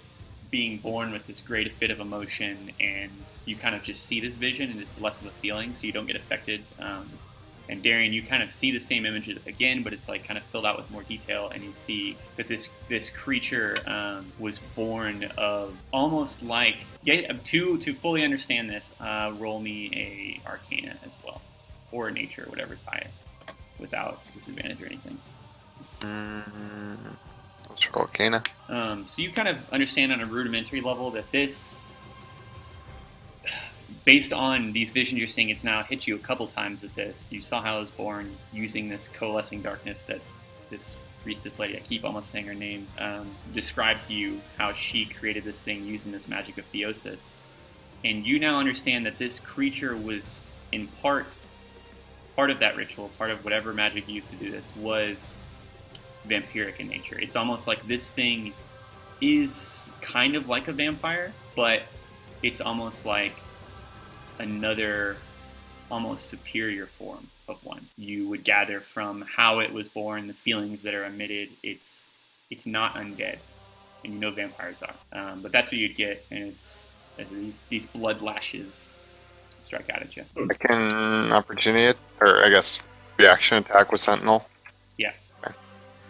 being born with this great fit of emotion, and you kind of just see this vision, and it's less of a feeling, so you don't get affected. And Darian, you kind of see the same images again, but it's like kind of filled out with more detail, and you see that this creature was born of almost like, to fully understand this, roll me a Arcana as well, or Nature, whatever's highest, without disadvantage or anything. Let's roll Arcana. So you kind of understand on a rudimentary level that this, based on these visions you're seeing, it's now hit you a couple times with this. You saw how it was born using this coalescing darkness that this priestess lady, I keep almost saying her name, described to you how she created this thing using this magic of theosis. And you now understand that this creature was in part of that ritual, part of whatever magic used to do this, was vampiric in nature. It's almost like this thing is kind of like a vampire, but it's almost like another almost superior form of one. You would gather from how it was born, the feelings that are emitted. It's not undead, and you know vampires are. But that's what you'd get, and it's these blood lashes strike out at you. I can opportunity, or I guess reaction attack with Sentinel. Yeah. Okay.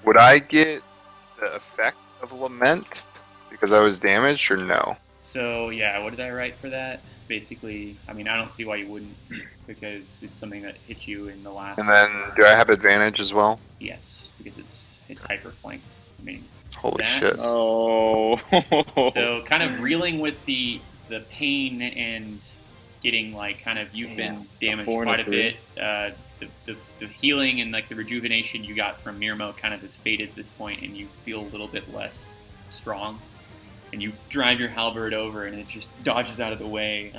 Would I get the effect of Lament because I was damaged, or no? So yeah, what did I write for that? Basically, I mean, I don't see why you wouldn't, because it's something that hit you in the last. And then, do I have advantage as well? Yes, because it's hyper flanked. I mean, Holy that- shit! Oh. So kind of reeling with the pain and getting like kind of you've been damaged quite a bit. The healing and like the rejuvenation you got from Mirmo kind of has faded at this point, and you feel a little bit less strong. And you drive your halberd over, and it just dodges out of the way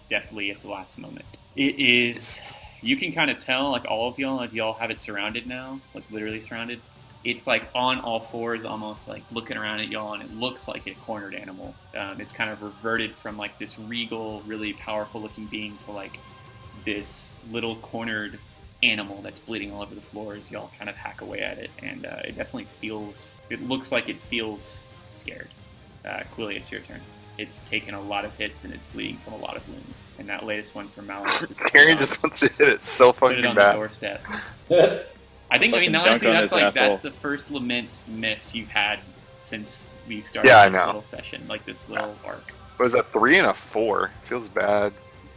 deftly at the last moment. It is, you can kind of tell, like all of y'all, like y'all have it surrounded now, like literally surrounded. It's like on all fours, almost like looking around at y'all, and it looks like a cornered animal. It's kind of reverted from like this regal, really powerful looking being to like this little cornered animal that's bleeding all over the floor as y'all kind of hack away at it. And it definitely feels, it looks like it feels scared. Quilly, it's your turn. It's taken a lot of hits and it's bleeding from a lot of wounds. And that latest one from Malice is Tyrion just wants to hit it so put it fucking on the bad. doorstep. Yeah. I think, Fucking honestly, dunk on that's this like asshole. that's the first Lament's miss you've had since we started Yeah, I this know. little session, like this little arc. What was that, 3 and a 4? Feels bad.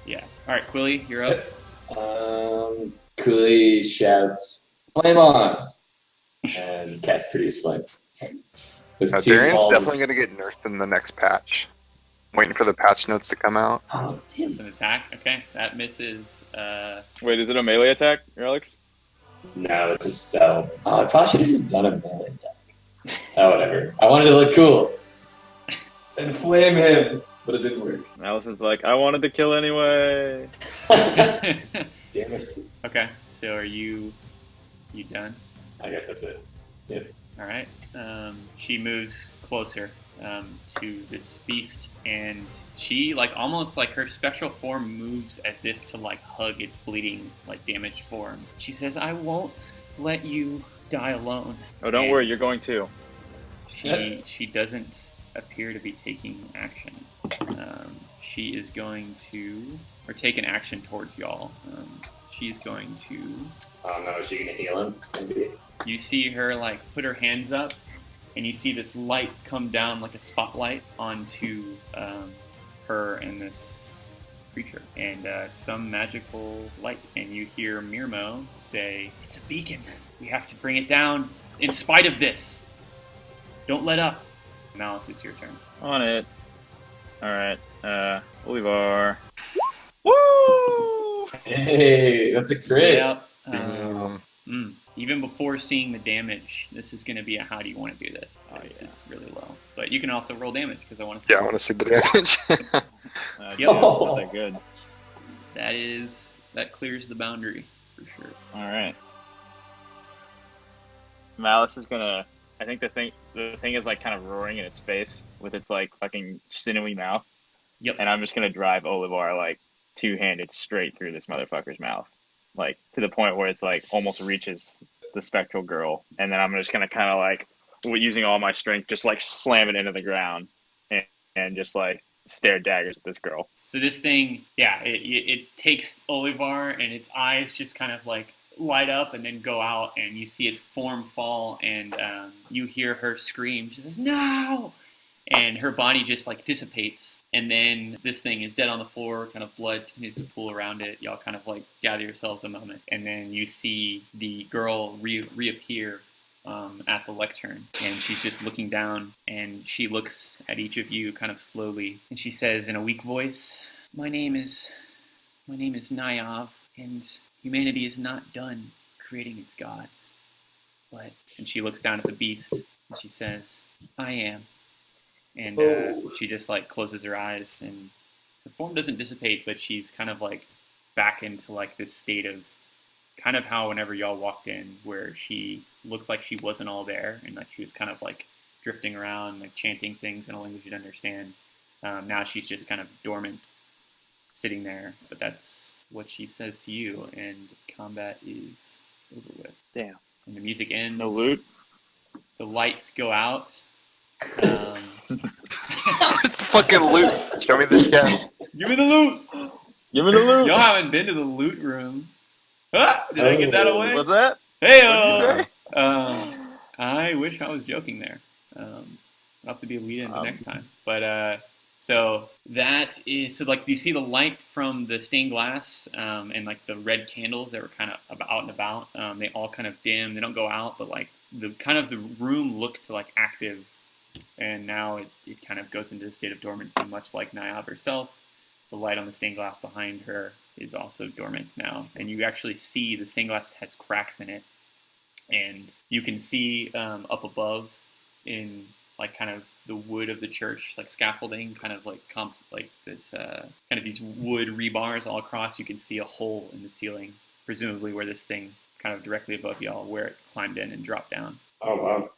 Yeah. All right, Quilly, you're up. Cooley shouts, "Flame on!" and cast Produce Flame. With Now, 2 Darian's balls of- definitely going to get nerfed in the next patch. Waiting for the patch notes to come out. Oh, damn. It's an attack. Okay, that misses. Wait, is it a melee attack, Alex? No, it's a spell. Oh, I probably should have just done a melee attack. Oh, whatever. I wanted to look cool. And flame him, but it didn't work. Alice is like, I wanted to kill anyway. Damn it. Okay, so are you done? I guess that's it. Yep. All right. She moves closer to this beast, and she like almost like her spectral form moves as if to like hug its bleeding, like damaged form. She says, "I won't let you die alone." Oh, don't worry, you're going to. She doesn't appear to be taking action. She is going to, or take an action towards y'all. She's going to. Oh no, is she gonna heal him? Maybe. You see her like put her hands up, and you see this light come down like a spotlight onto her and this creature, and it's some magical light. And you hear Mirmo say, "It's a beacon. We have to bring it down in spite of this. Don't let up." Malice, it's your turn. On it. Alright, Olivar. Woo! Hey, that's a crit. Yep. Damn. Even before seeing the damage, this is going to be a how do you want to do this? It's really low. But you can also roll damage because I want to see. Yeah, I want to see the damage. Yep. Yeah, not that good. That clears the boundary for sure. Alright. Malice is gonna. I think the thing is like kind of roaring in its face with its like fucking sinewy mouth. Yep. And I'm just gonna drive Olivar like two-handed straight through this motherfucker's mouth, like to the point where it's like almost reaches the spectral girl, and then I'm just gonna kind of like, using all my strength, just like slam it into the ground, and just like stare daggers at this girl. So this thing, yeah, it takes Olivar, and its eyes just kind of like light up and then go out, and you see its form fall, and you hear her scream. She says, "No!" And her body just like dissipates, and then this thing is dead on the floor. Kind of blood continues to pool around it. Y'all kind of like gather yourselves a moment, and then you see the girl reappear at the lectern, and she's just looking down, and she looks at each of you kind of slowly, and she says in a weak voice, My name is Nyav, and humanity is not done creating its gods. But," and she looks down at the beast, and she says, "I am." And she just like closes her eyes, and the form doesn't dissipate, but she's kind of like back into like this state of kind of how whenever y'all walked in, where she looked like she wasn't all there, and like she was kind of like drifting around, like chanting things in a language you'd understand. Now she's just kind of dormant, sitting there. But that's what she says to you, and combat is over with. Damn. And the music ends. No loot. The lights go out. Where's the fucking loot? Show me the chest. Give me the loot! Give me the loot. Y'all haven't been to the loot room. Ah, did I get that away? What's that? Hey, What'd I wish I was joking there. I'll have to be a lead in the next time. But so that is, so like you see the light from the stained glass and like the red candles that were kind of out and about. They all kind of dim. They don't go out, but like the room looked like active, and now it kind of goes into a state of dormancy, much like Nyav herself. The light on the stained glass behind her is also dormant now, and you actually see the stained glass has cracks in it, and you can see up above in like kind of the wood of the church, like scaffolding, kind of like this kind of these wood rebars all across. You can see a hole in the ceiling, presumably where this thing kind of directly above y'all, where it climbed in and dropped down. Oh wow.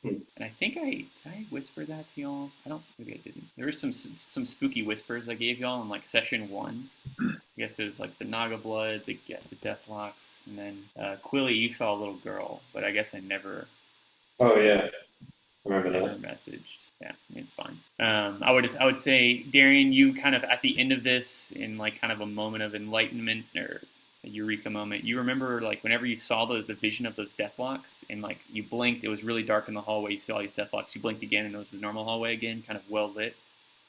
And I think did I whisper that to y'all? Maybe I didn't. There were some spooky whispers I gave y'all in like session 1. I guess it was like the Naga blood, the Deathlocks, and then Quilly, you saw a little girl, but I guess I never. Oh yeah, I remember that. Messaged. Yeah, it's fine. I would say, Darian, you kind of at the end of this, in like kind of a moment of enlightenment or a eureka moment, you remember like whenever you saw the vision of those Deathlocks, and like you blinked, it was really dark in the hallway, you saw all these Deathlocks, you blinked again, and it was the normal hallway again, kind of well lit.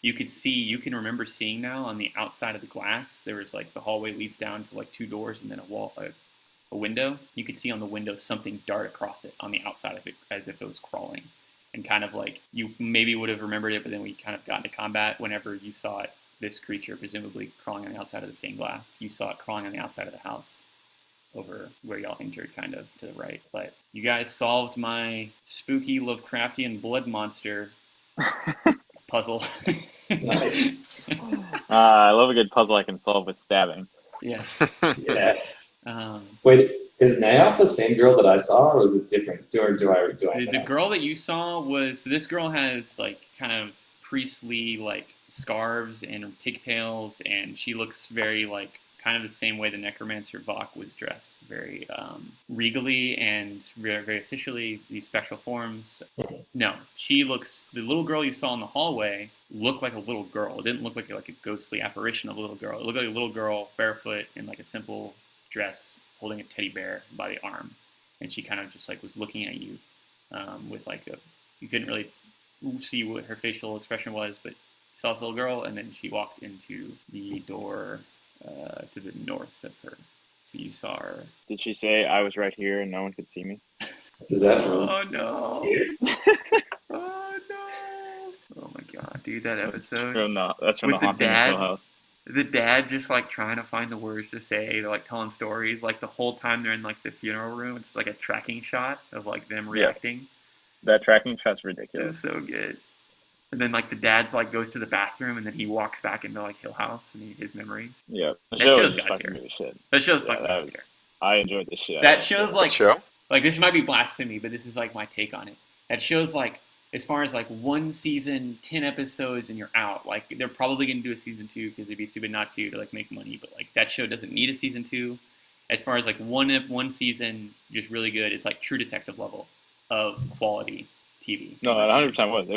You can remember seeing now on the outside of the glass, there was like the hallway leads down to like 2 doors and then a window. You could see on the window something dart across it on the outside of it as if it was crawling. And kind of like you maybe would have remembered it, but then we kind of got into combat whenever you saw it, this creature presumably crawling on the outside of the stained glass. You saw it crawling on the outside of the house over where y'all entered, kind of to the right. But you guys solved my spooky Lovecraftian blood monster puzzle. Nice. I love a good puzzle I can solve with stabbing. Yeah. Yeah. Um, Wait, is Nyav the same girl that I saw, or is it different? Do I the know? girl that you saw was, so this girl has like kind of priestly like scarves and pigtails, and she looks very like kind of the same way the necromancer Vok was dressed, very regally and very, very officially, these spectral forms. No, she looks, the little girl you saw in the hallway looked like a little girl. It didn't look like a ghostly apparition of a little girl. It looked like a little girl barefoot in like a simple dress, holding a teddy bear by the arm, and she kind of just like was looking at you with like you couldn't really see what her facial expression was, but you saw this little girl, and then she walked into the door to the north of her. So you saw her. Did she say I was right here and no one could see me? Is that from Oh no! here? Oh no! Oh my god, dude, that episode. That's from With the the Haunting dad? of Hill House. The dad just like trying to find the words to say, they're like telling stories, like the whole time they're in like the funeral room, it's like a tracking shot of like them reacting. That tracking shot's ridiculous. It's so good. And then like the dad's like goes to the bathroom, and then he walks back into like Hill House and his memories. Yeah, the That show show's was just got fucking tier. good as shit. That show's Yeah, fucking that was, tier. I enjoyed this shit. That show's like Show? like this might be blasphemy, but this is like my take on it. That shows like as far as like one season, 10 episodes, and you're out. Like they're probably gonna do a season 2 because they'd be stupid not to like make money. But like that show doesn't need a season 2. As far as like one season, just really good. It's like True Detective level of quality TV. No, that 100% was. It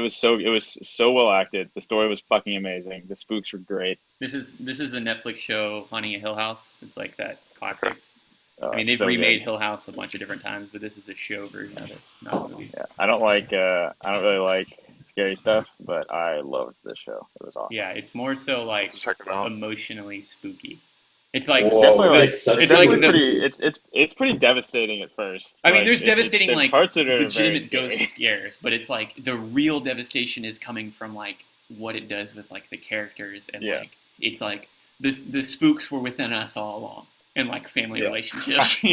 was so well acted. The story was fucking amazing. The spooks were great. This is the Netflix show Haunting a Hill House. It's like that classic. Oh, I mean, it's they've so remade good. Hill House a bunch of different times, but this is a show version of it, not a movie. Yeah, I don't really like scary stuff, but I loved this show. It was awesome. Yeah, it's more so like Check it out. emotionally spooky. It's like Whoa, definitely like it's such it's a like good- the- it's pretty devastating at first. I mean, Like, there's devastating like parts that are very legitimate scary. ghost scares, but it's like the real devastation is coming from like what it does with like the characters and Yeah. like it's like the spooks were within us all along and like family Yeah. relationships.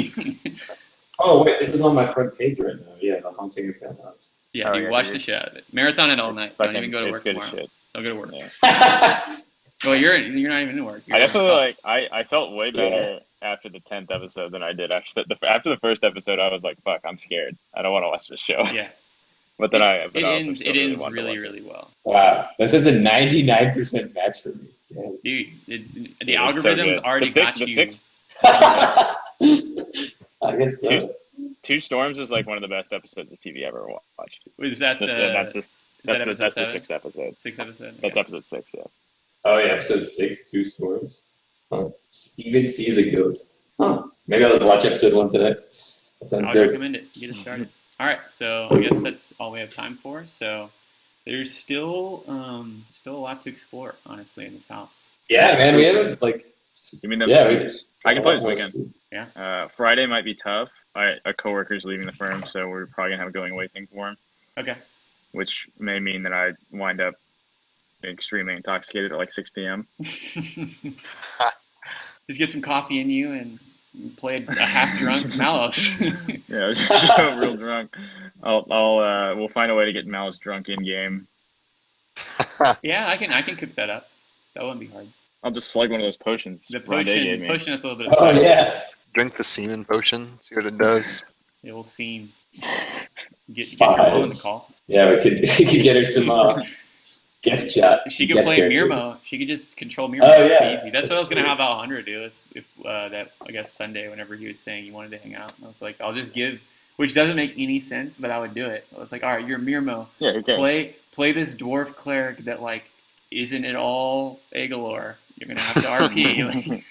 Oh wait, this is on my front page right now. Yeah, The Haunting of Hill House. Yeah, Oh, dude, yeah, watch dude, the it's- shit out of it. Marathon it all It's night. fucking- Don't even go to it's work good tomorrow. as shit. Don't go to work. Yeah. Well, you're not even in work. You're I definitely off. I felt way better after the 10th episode than I did after the first episode. I was like, fuck, I'm scared. I don't want to watch this show. Yeah, But then I it also ends. still It ends wanted to really, watch it. really well, Wow, this is a 99% match for me. Damn. dude. The It's so algorithms good. already got the you. six I guess so. Two Storms is like one of the best episodes of TV ever watched. Was that That's the? the, that's episode the 7? sixth episode. Sixth episode. That's Yeah. episode 6. Yeah. Oh yeah, episode 6, Two Storms. Huh. Steven sees a ghost. Huh. Maybe I'll watch episode 1 today. That sounds I would dope. recommend it. Get it started. All right, so I guess that's all we have time for. So there's still a lot to explore, honestly, in this house. Yeah, man, we haven't like. You mean the Yeah, I can play this weekend. Friday might be tough. A coworker's leaving the firm, so we're probably gonna have a going away thing for him, Okay. which may mean that I wind up extremely intoxicated at like 6 p.m. Just get some coffee in you and play a half drunk Malos. Yeah, I was just real drunk. We'll find a way to get Malice drunk in game. Yeah, I can cook that up. That wouldn't be hard. I'll just slug one of those potions. The Rondé gave me. potion has a little bit of Oh spice. yeah. Drink the semen potion. See what it does. It will seem. Get your Five. girl on the call. Yeah, we could get her some guest chat. She could guest play character. Mirmo. She could just control Mirmo. Oh, yeah. Easy. That's what I was That's gonna true. have Alejandro do if that I guess Sunday whenever he was saying he wanted to hang out. I was like, I'll just give, which doesn't make any sense, but I would do it. I was like, all right, you're Mirmo. Yeah, okay. Play this dwarf cleric that like isn't at all Agalor. You're gonna have to RP. Like,